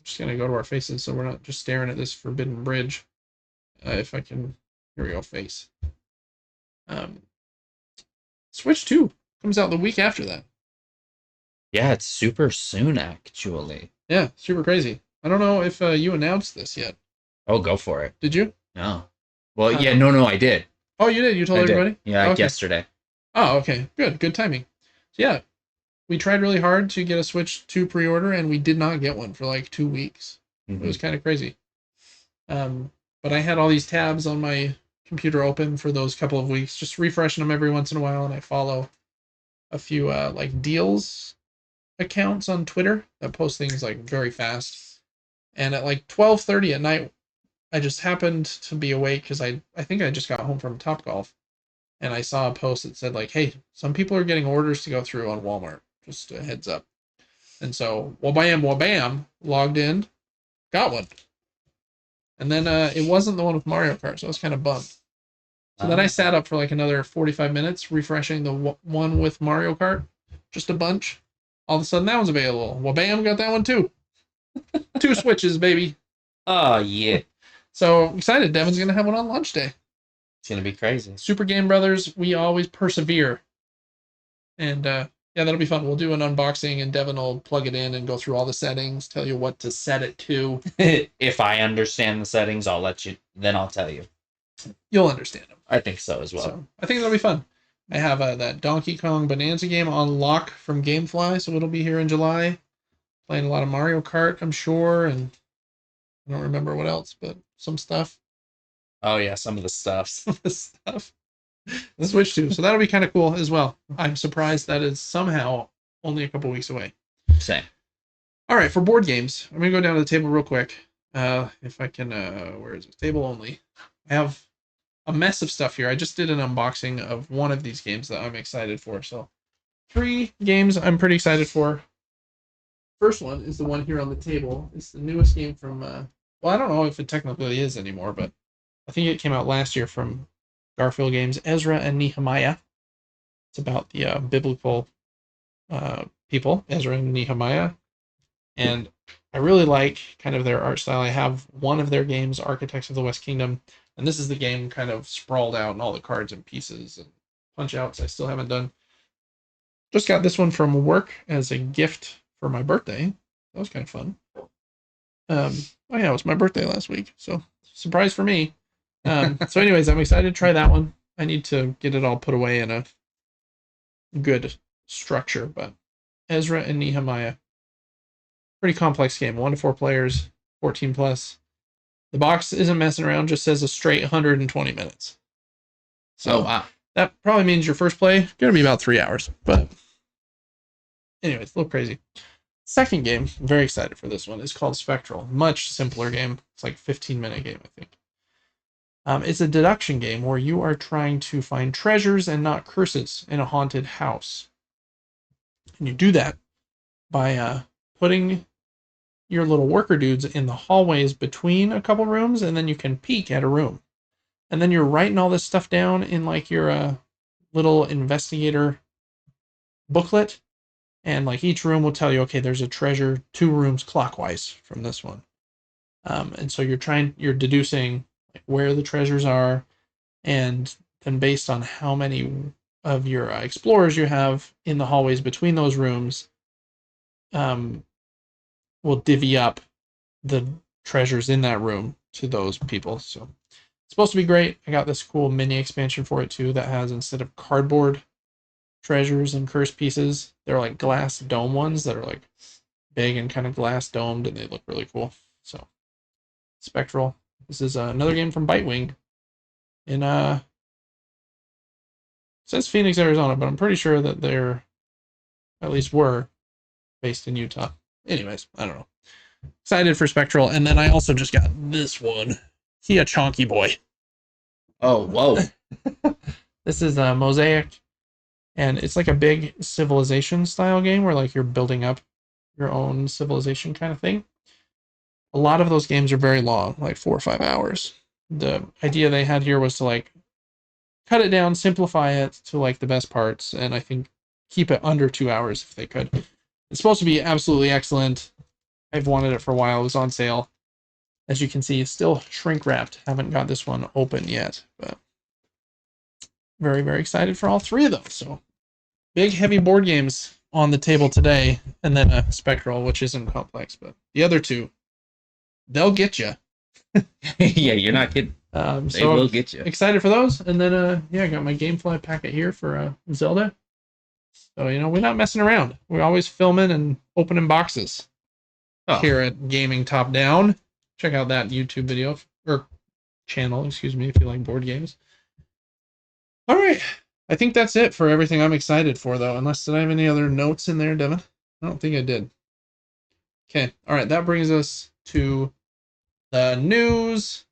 just gonna go to our faces so we're not just staring at this forbidden bridge. If I can, here we go, face. Switch 2 comes out the week after that. Yeah, it's super soon, actually. Yeah, super crazy. I don't know if you announced this yet. Oh, go for it. Did you? No. Well, yeah, no, I did. Oh, you did? You told everybody? Yeah, okay. Yesterday. Oh, okay. Good timing. So yeah, we tried really hard to get a Switch 2 pre-order, and we did not get one for like 2 weeks. Mm-hmm. It was kind of crazy. But I had all these tabs on my computer open for those couple of weeks, just refreshing them every once in a while, and I follow a few like deals accounts on Twitter that post things like very fast. And at like 12:30 at night, I just happened to be awake because I think I just got home from TopGolf, and I saw a post that said like, "Hey, some people are getting orders to go through on Walmart. Just a heads up." And so, wabam, logged in, got one. And then it wasn't the one with Mario Kart, so I was kind of bummed. So then I sat up for like another 45 minutes refreshing the one with Mario Kart, just a bunch. All of a sudden, that was available. Wabam, got that one too. 2 Switches, baby. Oh, yeah. So excited. Devin's going to have one on launch day. It's going to be crazy. Super Game Brothers, we always persevere. And yeah, that'll be fun. We'll do an unboxing and Devin will plug it in and go through all the settings, tell you what to set it to. If I understand the settings, then I'll tell you. You'll understand them. I think so as well. So, I think it'll be fun. I have that Donkey Kong Bonanza game on lock from GameFly, so it'll be here in July. Playing a lot of Mario Kart, I'm sure, and I don't remember what else, but some stuff. Oh yeah, some of the stuff. The Switch 2, so that'll be kind of cool as well. I'm surprised that is somehow only a couple weeks away. Same. All right, for board games, I'm gonna go down to the table real quick. If I can, where is it? Table only. I have a mess of stuff here. I just did an unboxing of one of these games that I'm excited for. So 3 games I'm pretty excited for. First one is the one here on the table. It's the newest game from, well, I don't know if it technically is anymore, but I think it came out last year from Garfield Games, Ezra and Nehemiah. It's about the biblical people, Ezra and Nehemiah. And I really like kind of their art style. I have one of their games, Architects of the West Kingdom, and this is the game kind of sprawled out and all the cards and pieces and punch outs I still haven't done. Just got this one from work as a gift for my birthday. That was kind of fun. Oh yeah, it was my birthday last week, so surprise for me. So anyways, I'm excited to try that one. I need to get it all put away in a good structure, but Ezra and Nehemiah. Pretty complex game. 1 to 4 players, 14 plus. The box isn't messing around, just says a straight 120 minutes. So wow. That probably means your first play gonna be about 3 hours. But anyways, a little crazy. Second game, I'm very excited for this one. It's called Spectral. Much simpler game. It's like a 15-minute game, I think. It's a deduction game where you are trying to find treasures and not curses in a haunted house. And you do that by putting your little worker dudes in the hallways between a couple rooms, and then you can peek at a room. And then you're writing all this stuff down in like your little investigator booklet. And like each room will tell you, okay, there's a treasure 2 rooms clockwise from this one. And so you're deducing like where the treasures are, and then based on how many of your explorers you have in the hallways between those rooms, will divvy up the treasures in that room to those people. So it's supposed to be great. I got this cool mini expansion for it too that has, instead of cardboard treasures and cursed pieces, they're like glass dome ones that are like big and kind of glass domed, and they look really cool. So Spectral. This is another game from Bitewing in it says Phoenix, Arizona, but I'm pretty sure that they're, at least were, based in Utah. Anyways, I don't know. Excited for Spectral, and then I also just got this one. He a chonky boy. Oh, whoa. This is a Mosaic, and it's like a big civilization style game where like you're building up your own civilization kind of thing. A lot of those games are very long, like 4 or 5 hours. The idea they had here was to like cut it down, simplify it to like the best parts, and I think keep it under 2 hours if they could. It's supposed to be absolutely excellent. I've wanted it for a while. It was on sale. As you can see, it's still shrink wrapped. Haven't got this one open yet, but very, very excited for all 3 of those. So big, heavy board games on the table today, and then a Spectral, which isn't complex, but the other 2, they'll get you. Yeah, you're not kidding. They will get you. Excited for those, and then I got my GameFly packet here for Zelda. So we're not messing around. We're always filming and opening boxes here at Gaming Top Down. Check out that YouTube video or channel, excuse me, if you like board games. All right, I think that's it for everything I'm excited for, though. Unless did I have any other notes in there, Devin? I don't think I did. Okay, all right, that brings us to the news.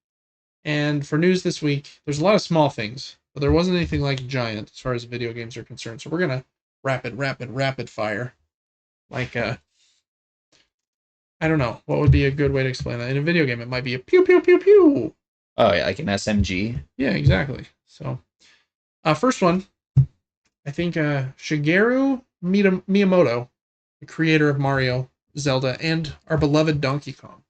And for news this week, there's a lot of small things, but there wasn't anything like giant as far as video games are concerned. So we're gonna rapid fire, like I don't know. What would be a good way to explain that? In a video game, it might be a pew pew pew pew. Oh yeah, like an SMG. Yeah, exactly. So, first one, I think Shigeru Miyamoto, the creator of Mario, Zelda, and our beloved Donkey Kong,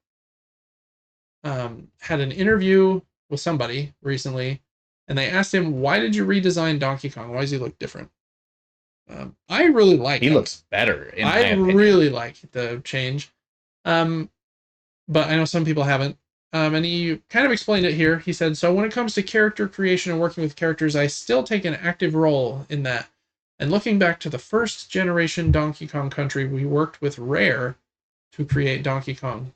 had an interview with somebody recently, and they asked him, "Why did you redesign Donkey Kong? Why does he look different?" I really like He it. looks better in my I opinion. really like the change, um, but I know some people haven't. And he kind of explained it here. He said, "So when it comes to character creation and working with characters, I still take an active role in that. And looking back to the first generation Donkey Kong Country, we worked with Rare to create Donkey Kong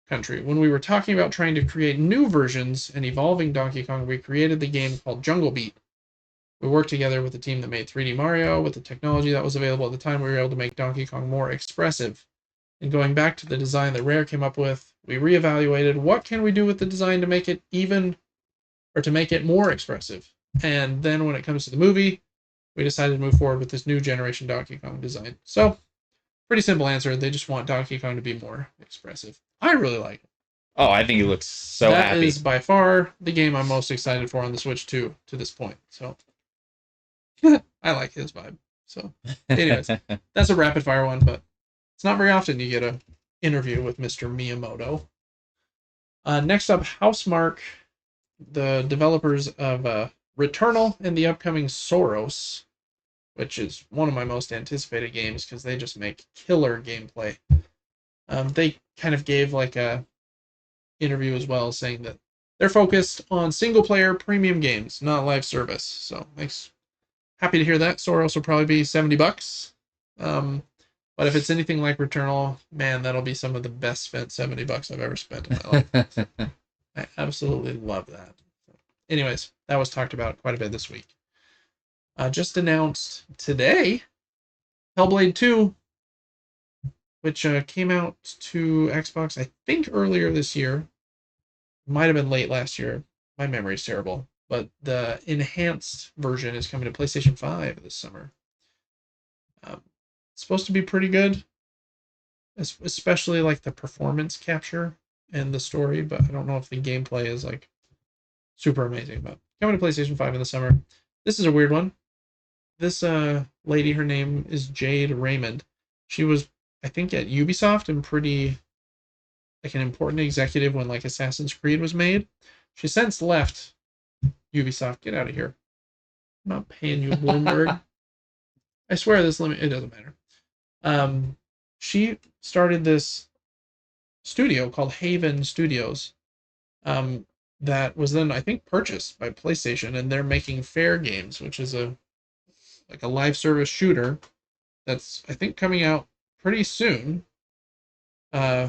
Country. When we were talking about trying to create new versions and evolving Donkey Kong, we created the game called Jungle Beat. We worked together with the team that made 3D Mario. With the technology that was available at the time, we were able to make Donkey Kong more expressive. And going back to the design that Rare came up with, we reevaluated what can we do with the design to make it even or to make it more expressive. And then when it comes to the movie, we decided to move forward with this new generation Donkey Kong design. So, pretty simple answer. They just want Donkey Kong to be more expressive. I really like it. Oh, I think he looks so That happy. is by far the game I'm most excited for on the Switch 2 to this point. So, I like his vibe. So, anyways, that's a rapid fire one, but it's not very often you get a interview with Mr. Miyamoto. Next up, Housemark, the developers of Returnal and the upcoming Soros, which is one of my most anticipated games because they just make killer gameplay. They kind of gave like a interview as well, saying that they're focused on single player premium games, not live service. So thanks. Happy to hear that. Soros will probably be $70. Um, but if it's anything like Returnal, man, that'll be some of the best spent $70 I've ever spent in my life. I absolutely love that. Anyways, that was talked about quite a bit this week. Just announced today, Hellblade 2, which came out to Xbox, I think earlier this year. Might have been late last year. My memory's terrible. But the enhanced version is coming to PlayStation 5 this summer. It's supposed to be pretty good, especially like the performance capture and the story, but I don't know if the gameplay is like super amazing. But coming to PlayStation 5 in the summer. This is a weird one. This lady, her name is Jade Raymond. She was, I think, at Ubisoft and pretty like an important executive when like Assassin's Creed was made. She since left Ubisoft. Get out of here. I'm not paying you, Bloomberg. I swear this limit. It doesn't matter. She started this studio called Haven Studios. That was then I think purchased by PlayStation, and they're making Fair Games, which is a like a live service shooter that's I think coming out pretty soon. Uh,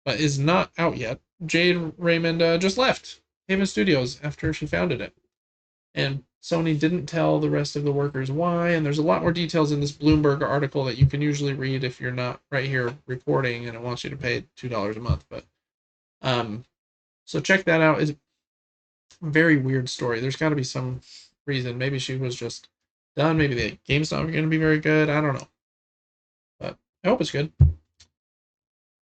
but is not out yet. Jade Raymond just left Haven Studios after she founded it. And Sony didn't tell the rest of the workers why, and there's a lot more details in this Bloomberg article that you can usually read if you're not right here reporting and it wants you to pay $2 a month. But so check that out. It's a very weird story. There's got to be some reason. Maybe she was just done. Maybe the game's not going to be very good. I don't know. But I hope it's good.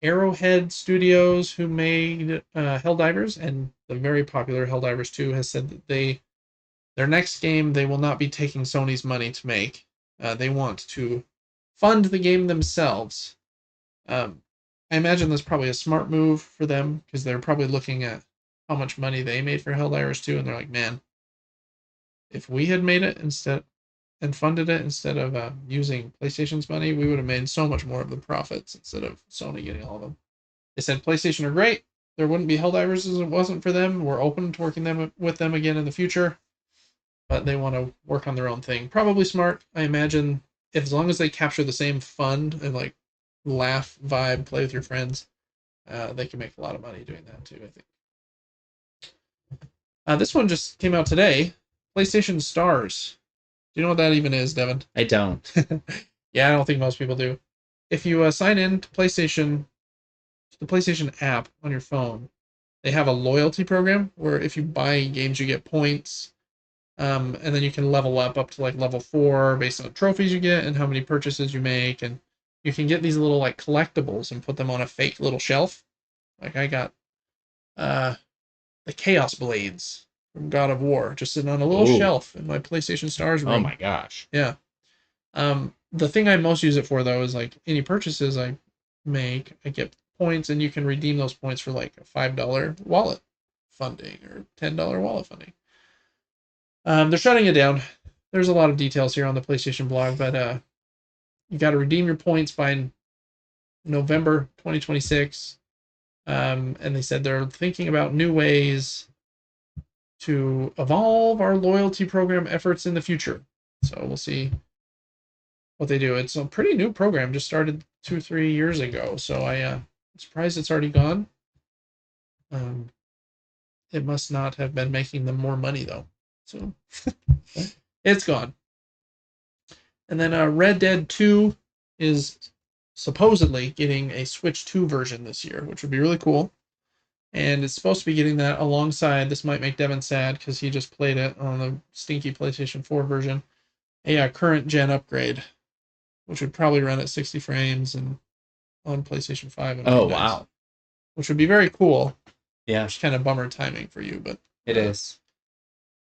Arrowhead Studios, who made Helldivers and the very popular Helldivers 2, has said that their next game they will not be taking Sony's money to make. They want to fund the game themselves. I imagine that's probably a smart move for them because they're probably looking at how much money they made for Helldivers 2, and they're like, man, if we had made it instead and funded it instead of using PlayStation's money, we would have made so much more of the profits instead of Sony getting all of them. They said PlayStation are great. There wouldn't be Helldivers if it wasn't for them. We're open to working with them again in the future, but they want to work on their own thing. Probably smart. I imagine if as long as they capture the same fun and like laugh vibe, play with your friends, they can make a lot of money doing that too. I think. This one just came out today. PlayStation Stars. Do you know what that even is, Devin? I don't. Yeah, I don't think most people do. If you sign in to the PlayStation app on your phone, they have a loyalty program where if you buy games, you get points, and then you can level up to like level 4 based on the trophies you get and how many purchases you make. And you can get these little like collectibles and put them on a fake little shelf. Like I got uh the Chaos Blades from God of War just sitting on a little Ooh. shelf in my PlayStation Stars room. Oh my gosh. Yeah. The thing I most use it for though is like any purchases I make, I get points, and you can redeem those points for like a $5 wallet funding or $10 wallet funding. They're shutting it down. There's a lot of details here on the PlayStation blog, but you got to redeem your points by November 2026. And they said they're thinking about new ways to evolve our loyalty program efforts in the future. So we'll see what they do. It's a pretty new program, just started 2-3 years ago. So I'm surprised it's already gone. It must not have been making them more money though. So it's gone. And then Red Dead 2 is supposedly getting a Switch 2 version this year, which would be really cool. And it's supposed to be getting that alongside, this might make Devin sad because he just played it on the stinky PlayStation 4 version, a current gen upgrade, which would probably run at 60 frames and on PlayStation 5. And Oh, nice, wow. which would be very cool. Yeah. It's kind of bummer timing for you, but it is.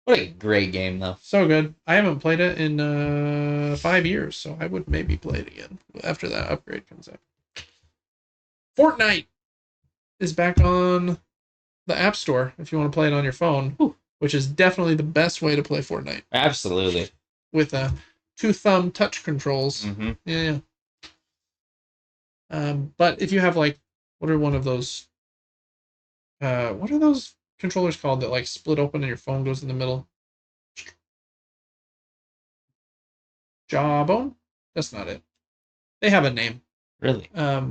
What a great game, though. So good. I haven't played it in 5 years, so I would maybe play it again after that upgrade comes out. Fortnite is back on the App Store if you want to play it on your phone, which is definitely the best way to play Fortnite. Absolutely. With 2-thumb touch controls. Mm-hmm. Yeah. But if you have like, what are one of those? What are those controllers called that like split open and your phone goes in the middle? Jawbone? That's not it. They have a name. Really? Yeah,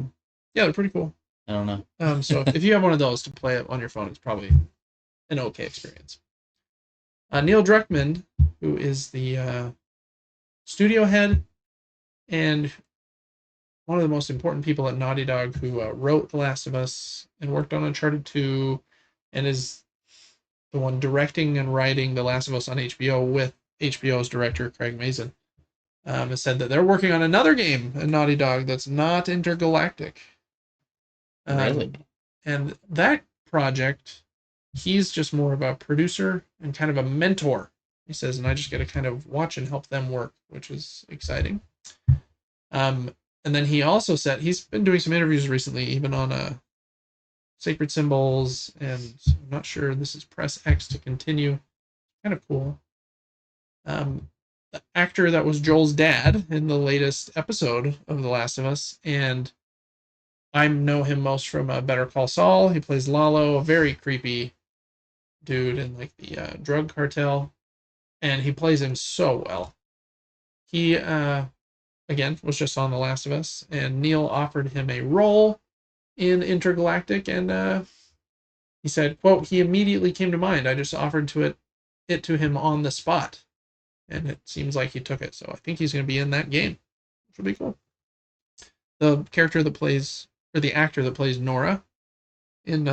they're pretty cool. I don't know. So if you have one of those to play it on your phone, it's probably an okay experience. Neil Druckmann, who is the studio head and one of the most important people at Naughty Dog, who wrote The Last of Us and worked on Uncharted 2 and is the one directing and writing The Last of Us on HBO with HBO's director Craig Mazin, has said that they're working on another game at Naughty Dog that's not intergalactic. Really? And that project, he's just more of a producer and kind of a mentor, he says, and I just get to kind of watch and help them work, which is exciting. And then he also said he's been doing some interviews recently, even on Sacred Symbols, and I'm not sure, this is Press X to continue. Kind of cool. The actor that was Joel's dad in the latest episode of The Last of Us, and I know him most from Better Call Saul. He plays Lalo, a very creepy dude in like the drug cartel, and he plays him so well. He again was just on The Last of Us, and Neil offered him a role in Intergalactic, and he said, quote, he immediately came to mind. I just offered it to him on the spot, and it seems like he took it. So I think he's going to be in that game, which will be cool. The character that plays, or the actor that plays Nora in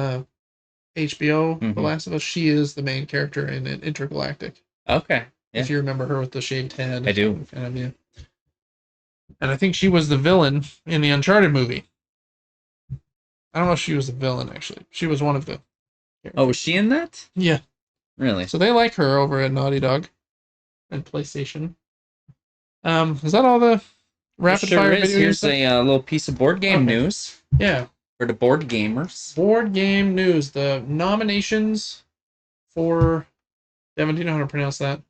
HBO, The Last of Us, she is the main character in Intergalactic. Okay. Yeah. If you remember her with the shaved head. I do. Kind of, yeah. And I think she was the villain in the Uncharted movie. I don't know if she was the villain, actually. She was one of the characters. Oh, was she in that? Yeah. Really? So they like her over at Naughty Dog and PlayStation. Is that all the rapid fire video? Here's a little piece of board game news. Yeah. For the board gamers. Board game news. The nominations for... Devin, do you know how to pronounce that?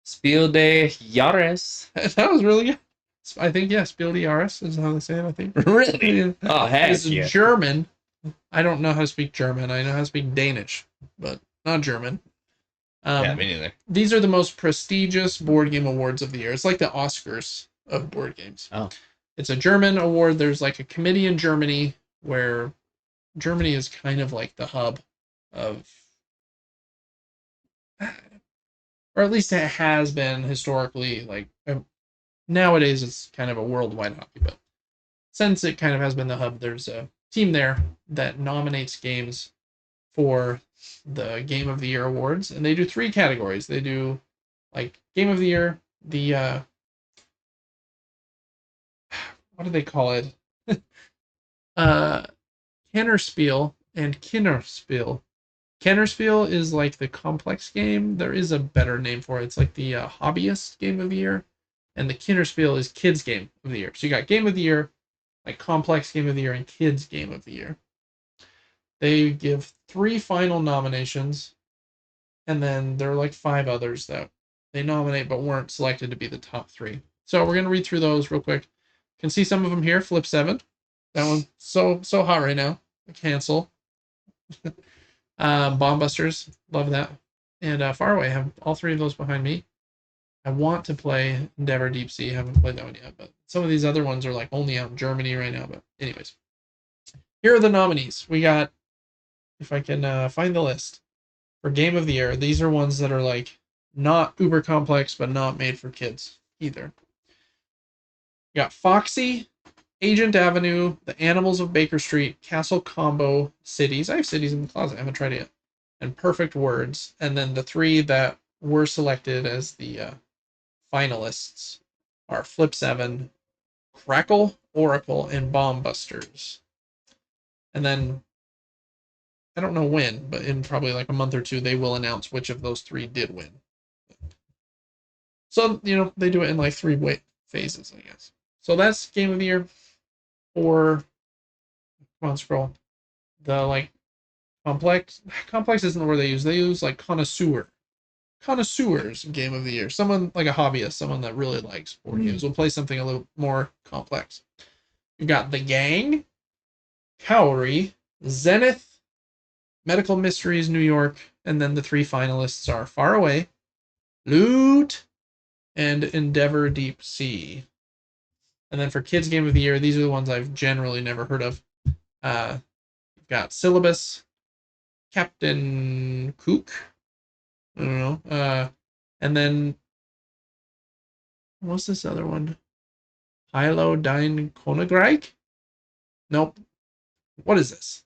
Spiel de Jahres. That was really good. I think, yeah, Spiel de Jahres is how they say it, I think. Really? Yeah. Oh, heck It's yeah. German. I don't know how to speak German. I know how to speak Danish, but not German. Yeah, me neither. These are the most prestigious board game awards of the year. It's like the Oscars of board games. Oh. It's a German award. There's like a committee in Germany where Germany is kind of like the hub of, or at least it has been historically, like nowadays it's kind of a worldwide hobby, but since it kind of has been the hub, there's a team there that nominates games for the Game of the Year awards, and they do 3 categories. They do like Game of the Year, the what do they call it? uh, Kennerspiel and Kinnerspiel. Kennerspiel is like the complex game. There is a better name for it. It's like the hobbyist game of the year, and the Kinnerspiel is kids game of the year. So you got game of the year, like complex game of the year, and kids game of the year. They give 3 final nominations, and then there are like 5 others that they nominate but weren't selected to be the top 3. So we're gonna read through those real quick. You can see some of them here. Flip 7. That one's so hot right now. Cancel. Bomb Busters, love that. And Far Away, have all 3 of those behind me. I want to play Endeavor Deep Sea. Haven't played that one yet, but some of these other ones are like only out in Germany right now. But anyways, here are the nominees. We got, if I can find the list for Game of the Year. These are ones that are like not uber complex, but not made for kids either. We got Foxy, Agent Avenue, The Animals of Baker Street, Castle Combo, Cities. I have Cities in the closet. I haven't tried it yet. And Perfect Words. And then the 3 that were selected as the finalists are Flip 7, Crackle, Oracle, and Bomb Busters. And then, I don't know when, but in probably like a month or 2, they will announce which of those 3 did win. So, they do it in like 3 phases, I guess. So that's Game of the Year for, come on, scroll. The like complex isn't the word they use like connoisseurs Game of the Year. Someone like a hobbyist, someone that really likes board games will play something a little more complex. You got The Gang, Cowrie, Zenith, Medical Mysteries New York, and then the 3 finalists are Far Away, Loot, and Endeavor Deep Sea. And then for Kids Game of the Year, these are the ones I've generally never heard of. You've got Syllabus, Captain Kook, I don't know. And then what's this other one? Hylodyne Konagreich? Nope. What is this?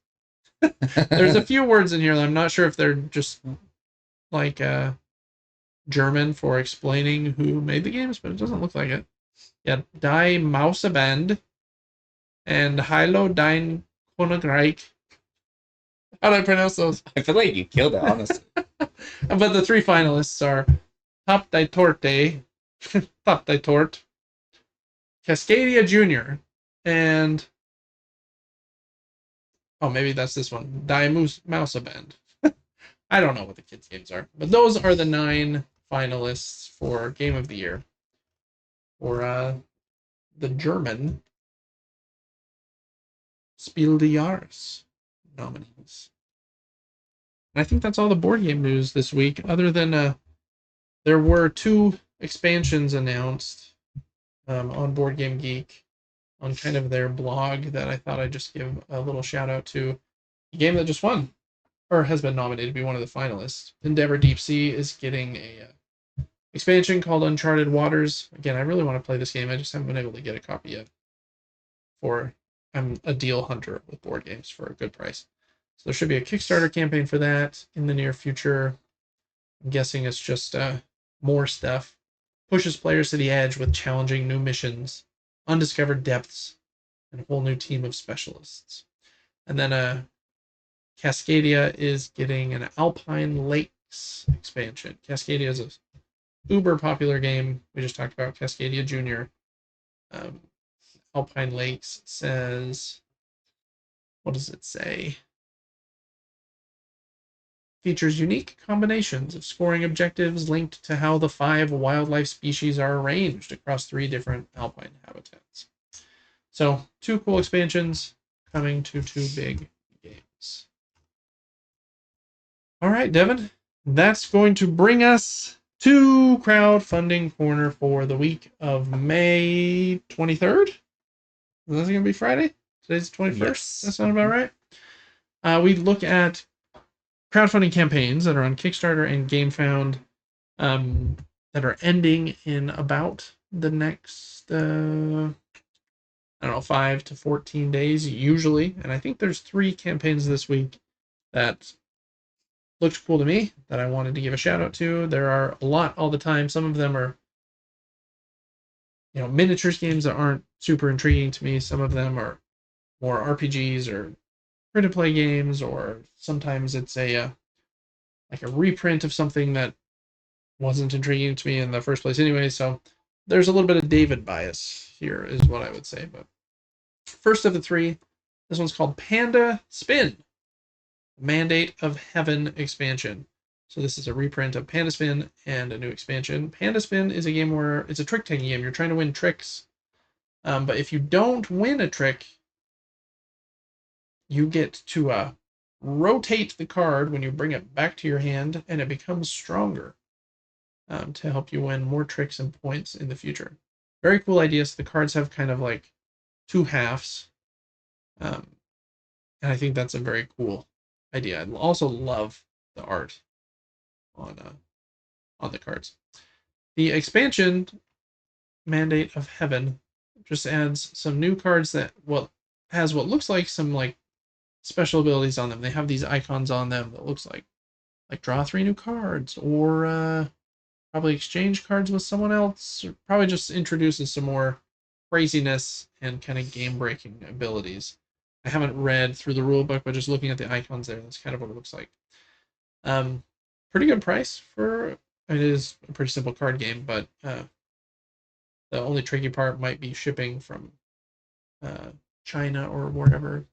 There's a few words in here that I'm not sure if they're just like German for explaining who made the games, but it doesn't look like it. Yeah, Die Mauseband and Hylodyne Konagreich. How do I pronounce those? I feel like you killed it, honestly. But the 3 finalists are Top die Torte, Top die Tort, Cascadia Jr., and maybe that's this one, Die Mauseband. I don't know what the kids' games are, but those are the 9 finalists for Game of the Year for the German Spiel des Jahres nominees. And I think that's all the board game news this week, other than there were 2 expansions announced on Board Game Geek on kind of their blog that I thought I'd just give a little shout out to. The game that just won, or has been nominated to be one of the finalists. Endeavor Deep Sea is getting a expansion called Uncharted Waters. Again, I really want to play this game. I just haven't been able to get a copy yet. I'm a deal hunter with board games for a good price. So there should be a Kickstarter campaign for that in the near future. I'm guessing it's just more stuff. Pushes players to the edge with challenging new missions, undiscovered depths, and a whole new team of specialists. And then Cascadia is getting an Alpine Lakes expansion. Cascadia is a uber popular game. We just talked about Cascadia Jr. Alpine Lakes says, what does it say? Features unique combinations of scoring objectives linked to how the 5 wildlife species are arranged across 3 different alpine habitats. So 2 cool expansions coming to 2 big games. All right, Devin, that's going to bring us to Crowdfunding Corner for the week of May 23rd. Is that going to be Friday? Today's the 21st? Yes. That sound about right? We look at crowdfunding campaigns that are on Kickstarter and GameFound that are ending in about the next, 5 to 14 days usually. And I think there's 3 campaigns this week that looked cool to me that I wanted to give a shout out to. There are a lot all the time. Some of them are, miniatures games that aren't super intriguing to me. Some of them are more RPGs or free to play games, or sometimes it's a like a reprint of something that wasn't intriguing to me in the first place anyway. So there's a little bit of David bias here, is what I would say. But first of the three, this one's called Panda Spin, Mandate of Heaven expansion. So this is a reprint of Panda Spin and a new expansion. Panda Spin is a game where it's a trick-taking game. You're trying to win tricks, but if you don't win a trick, you get to rotate the card when you bring it back to your hand, and it becomes stronger to help you win more tricks and points in the future. Very cool idea. So the cards have kind of like two halves, and I think that's a very cool idea. I also love the art on the cards. The expansion Mandate of Heaven just adds some new cards that has what looks like some like special abilities on them. They have these icons on them that looks like draw 3 new cards, or probably exchange cards with someone else, or probably just introduces some more craziness and kind of game breaking abilities. I haven't read through the rule book, but just looking at the icons there, that's kind of what it looks like. Pretty good price for it. Is a pretty simple card game, but the only tricky part might be shipping from China or wherever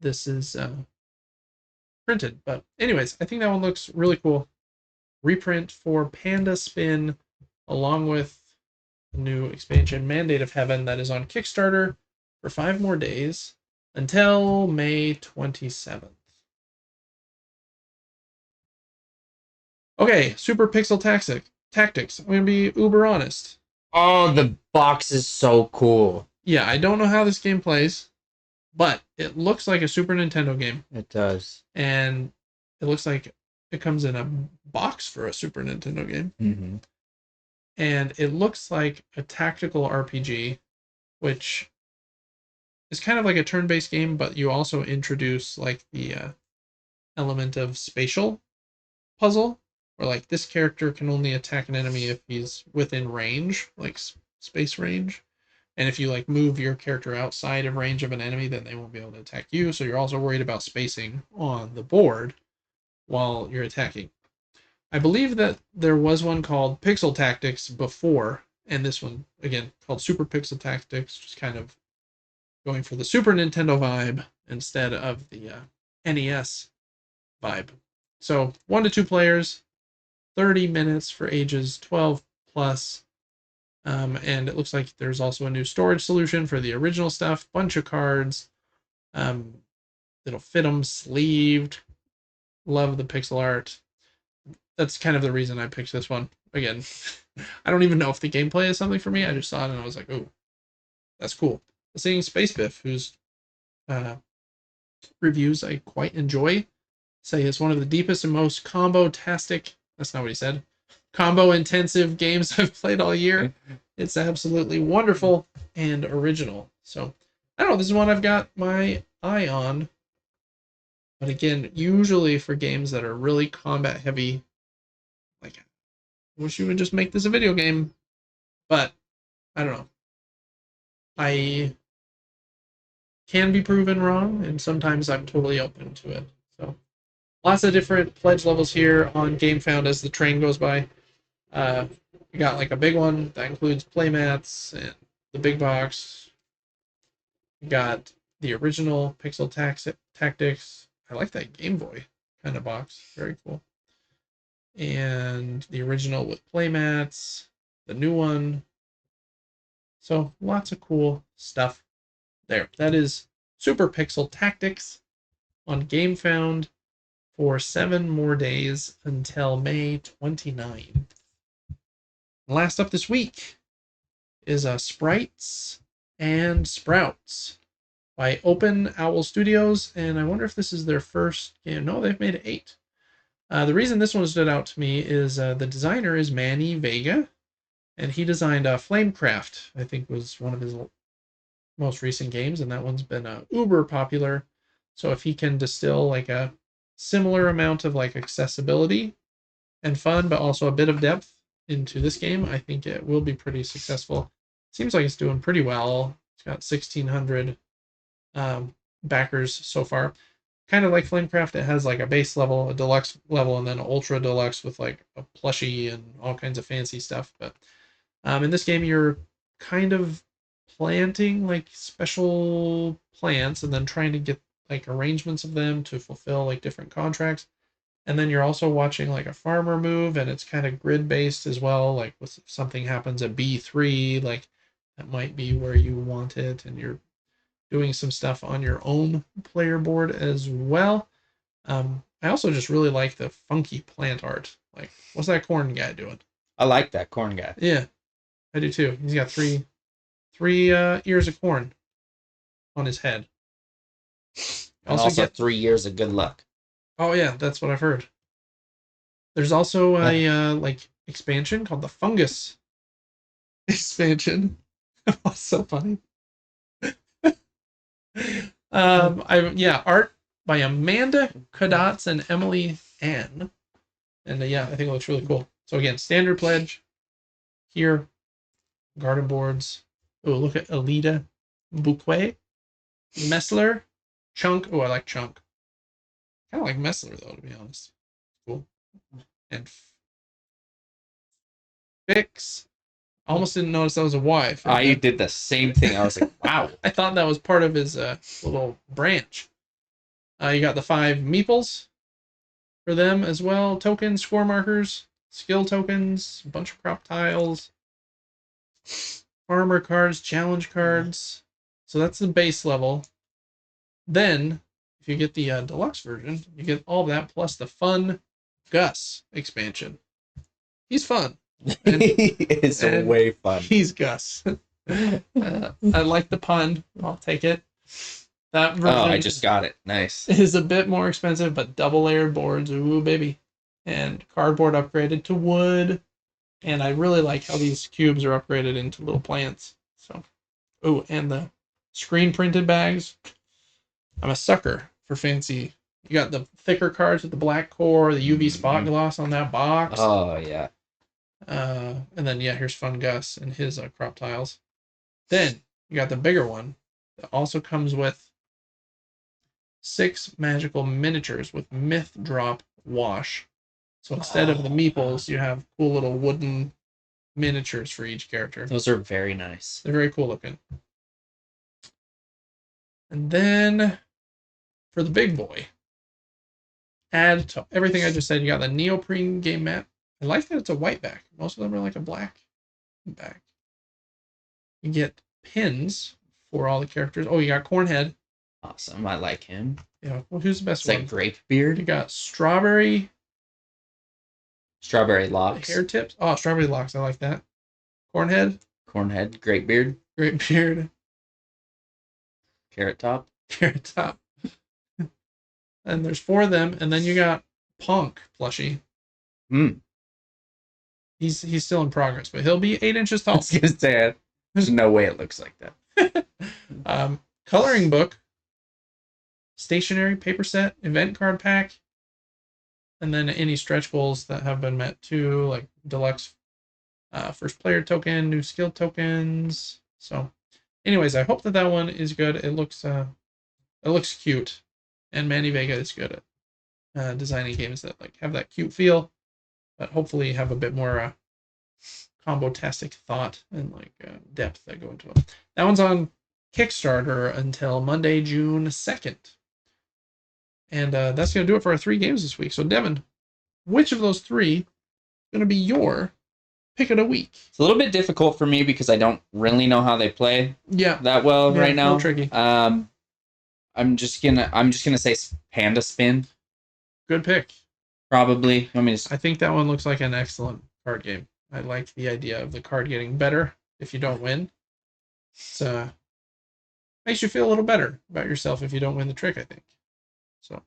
this is printed. But anyways, I think that one looks really cool. Reprint for Panda Spin, along with the new expansion Mandate of Heaven that is on Kickstarter for 5 more days until May 27th. Okay, Super Pixel Tactics. I'm going to be uber honest. Oh, the box is so cool. Yeah, I don't know how this game plays, but it looks like a Super Nintendo game. It does. And it looks like it comes in a box for a Super Nintendo game. Mm-hmm. And it looks like a tactical RPG, which is kind of like a turn-based game, but you also introduce like the element of spatial puzzle, where like this character can only attack an enemy if he's within range, like space range. And if you like move your character outside of range of an enemy, then they won't be able to attack you. So you're also worried about spacing on the board while you're attacking. I believe that there was one called Pixel Tactics before, and this one, again, called Super Pixel Tactics, just kind of going for the Super Nintendo vibe instead of the NES vibe. So 1 to 2 players, 30 minutes for ages 12 plus. And it looks like there's also a new storage solution for the original stuff. Bunch of cards. That'll fit them sleeved. Love the pixel art. That's kind of the reason I picked this one. Again, I don't even know if the gameplay is something for me. I just saw it and I was like, oh, that's cool. Seeing Space Biff, whose reviews I quite enjoy, say it's one of the deepest and most combo-tastic, that's not what he said, combo-intensive games I've played all year. It's absolutely wonderful and original. So, I don't know, this is one I've got my eye on. But again, usually for games that are really combat heavy, like, I wish you would just make this a video game. But, I don't know. I can be proven wrong, and sometimes I'm totally open to it. So, lots of different pledge levels here on GameFound as the train goes by. We got like a big one that includes playmats and the big box. We got the original Pixel Tactics. I like that Game Boy kind of box. Very cool. And the original with playmats. The new one. So lots of cool stuff there. That is Super Pixel Tactics on GameFound for 7 more days until May 29th. Last up this week is Sprites and Sprouts by Open Owl Studios, and I wonder if this is their first game. No, they've made 8. The reason this one stood out to me is the designer is Manny Vega, and he designed Flamecraft, I think was one of his most recent games, and that one's been uber popular. So if he can distill like a similar amount of like accessibility and fun, but also a bit of depth into this game, I think it will be pretty successful. Seems like it's doing pretty well. It's got 1,600 backers so far. Kind of like Flamecraft, it has like a base level, a deluxe level, and then an ultra deluxe with like a plushie and all kinds of fancy stuff. But in this game, you're kind of planting like special plants and then trying to get like arrangements of them to fulfill like different contracts. And then you're also watching like a farmer move, and it's kind of grid based as well. Like if something happens at B3, like that might be where you want it, and you're doing some stuff on your own player board as well. I also just really like the funky plant art. Like, what's that corn guy doing? I like that corn guy. Yeah, I do too. He's got three ears of corn on his head. And also 3 years of good luck. Oh yeah, that's what I've heard. There's also a like expansion called the Fungus expansion. That's so funny. Art by Amanda Kadatz and Emily Ann. And I think it looks really cool. So again, standard pledge here, garden boards. Oh, look at Alita Bouquet, Messler, Chunk. Oh, I like Chunk. Kind of like Messler though, to be honest. Cool. And Fix. Almost didn't notice that was a Y. You did the same thing. I was like, wow. I thought that was part of his little branch. You got the 5 meeples for them as well. Tokens, score markers, skill tokens, a bunch of crop tiles, armor cards, challenge cards. So that's the base level. Then, if you get the deluxe version, you get all that plus the fun Gus expansion. He's fun. And, he is way fun. He's Gus. I like the pun. I'll take it. That version I just got it. Nice. Is a bit more expensive, but double layered boards. Ooh, baby. And cardboard upgraded to wood. And I really like how these cubes are upgraded into little plants. So, and the screen printed bags. I'm a sucker for fancy. You got the thicker cards with the black core, the UV spot gloss on that box. Oh, yeah. And then, here's Fun Gus and his crop tiles. Then, you got the bigger one that also comes with 6 magical miniatures with Myth Drop Wash. So instead of the meeples, you have cool little wooden miniatures for each character. Those are very nice. They're very cool looking. And then, for the big boy, add to everything I just said, you got the neoprene game mat. I like that it's a white back. Most of them are like a black back. You get pins for all the characters. Oh, you got Cornhead. Awesome. I like him. Yeah. Well, who's the best one? It's like Grape Beard. You got Strawberry Locks. Hair tips. Oh, Strawberry Locks. I like that. Cornhead. Grape Beard. Grape Beard. Carrot Top. And there's 4 of them. And then you got Punk plushie. He's still in progress, but he'll be 8 inches tall. I was gonna say, there's no way it looks like that. Coloring book, stationery paper set, event card pack, and then any stretch goals that have been met too, like deluxe first player token, new skill tokens. So, anyways, I hope that one is good. It looks cute, and Manny Vega is good at designing games that like have that cute feel, but hopefully have a bit more combo-tastic thought and like depth that go into it. That one's on Kickstarter until Monday, June 2nd. And that's going to do it for our 3 games this week. So, Devin, which of those 3 is going to be your pick of the week? It's a little bit difficult for me because I don't really know how they play that well right now. Tricky. I'm just gonna say Panda Spin. Good pick. Probably. I think that one looks like an excellent card game. I like the idea of the card getting better if you don't win. It makes you feel a little better about yourself if you don't win the trick, I think. So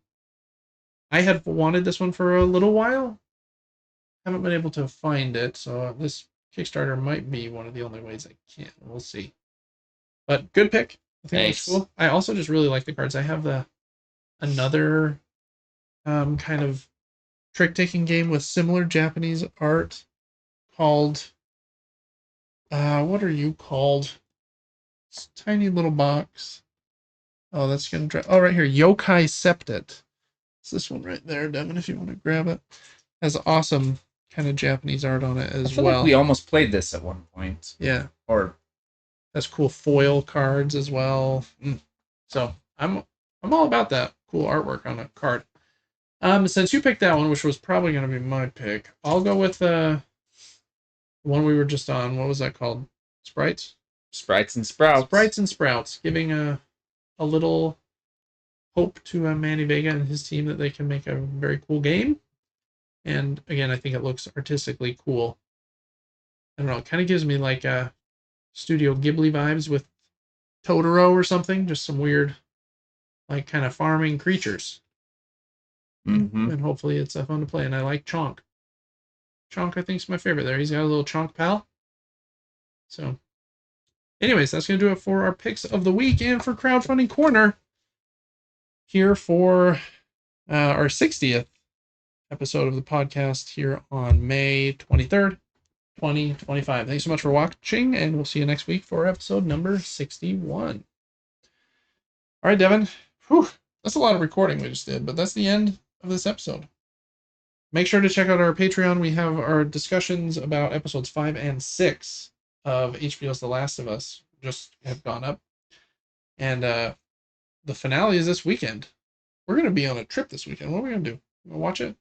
I had wanted this one for a little while. Haven't been able to find it, so this Kickstarter might be one of the only ways I can. We'll see. But good pick. I think it's cool. I also just really like the cards. I have another kind of trick-taking game with similar Japanese art called what are you called? It's a tiny little box. Oh, that's gonna dry. Oh, right here, Yokai Septet. It's this one right there, Devin. If you want to grab it, has awesome kind of Japanese art on it I as feel well. like we almost played this at one point. Yeah, Or has cool foil cards as well. So I'm all about that cool artwork on a card. Since you picked that one, which was probably going to be my pick, I'll go with the one we were just on. What was that called? Sprites. Sprites and Sprouts. Sprites and Sprouts, giving a little hope to Manny Vega and his team that they can make a very cool game. And again, I think it looks artistically cool. I don't know. It kind of gives me like Studio Ghibli vibes with Totoro or something. Just some weird, like kind of farming creatures. Mm-hmm. And hopefully it's fun to play. And I like Chonk. Chonk, I think, is my favorite there. He's got a little Chonk pal. So, anyways, that's going to do it for our picks of the week and for Crowdfunding Corner here for our 60th episode of the podcast here on May 23rd, 2025. Thanks so much for watching, and we'll see you next week for episode number 61. All right, Devin. Whew, that's a lot of recording we just did, but that's the end of this episode. Make sure to check out our Patreon. We have our discussions about episodes 5 and 6 of HBO's The Last of Us just have gone up. And the finale is this weekend. We're going to be on a trip this weekend. What are we going to do? We'll watch it?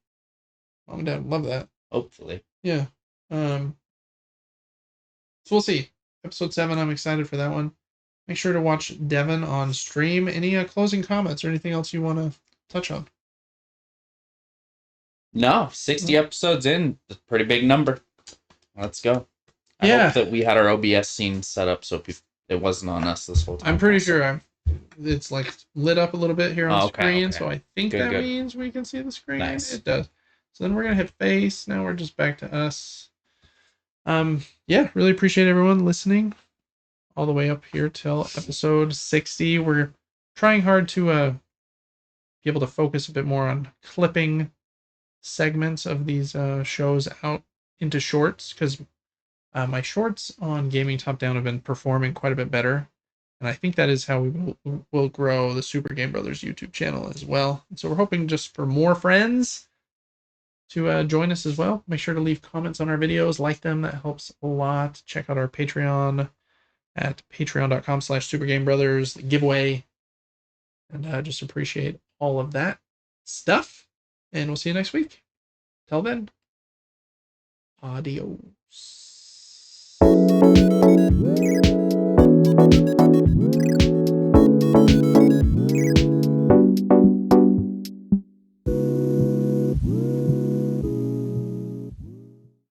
Mom and Dad love that. Hopefully. Yeah. So we'll see. Episode 7, I'm excited for that one. Make sure to watch Devin on stream. Any closing comments or anything else you want to touch on? No, 60 episodes in, a pretty big number. Let's go. I Yeah. hope that we had our OBS scene set up so it wasn't on us this whole time. I'm pretty sure it's like lit up a little bit here on screen, so I think that means we can see the screen. Nice. It does. So then we're gonna hit face. Now we're just back to us. Yeah, really appreciate everyone listening all the way up here till episode 60. We're trying hard to be able to focus a bit more on clipping segments of these shows out into shorts, because my shorts on Gaming Top Down have been performing quite a bit better, and I think that is how we will grow the Super Game Brothers YouTube channel as well. And so we're hoping just for more friends to join us as well. Make sure to leave comments on our videos, like them, that helps a lot. Check out our Patreon at patreon.com/supergamebrothers giveaway, and just appreciate all of that stuff. And we'll see you next week. Till then, adios.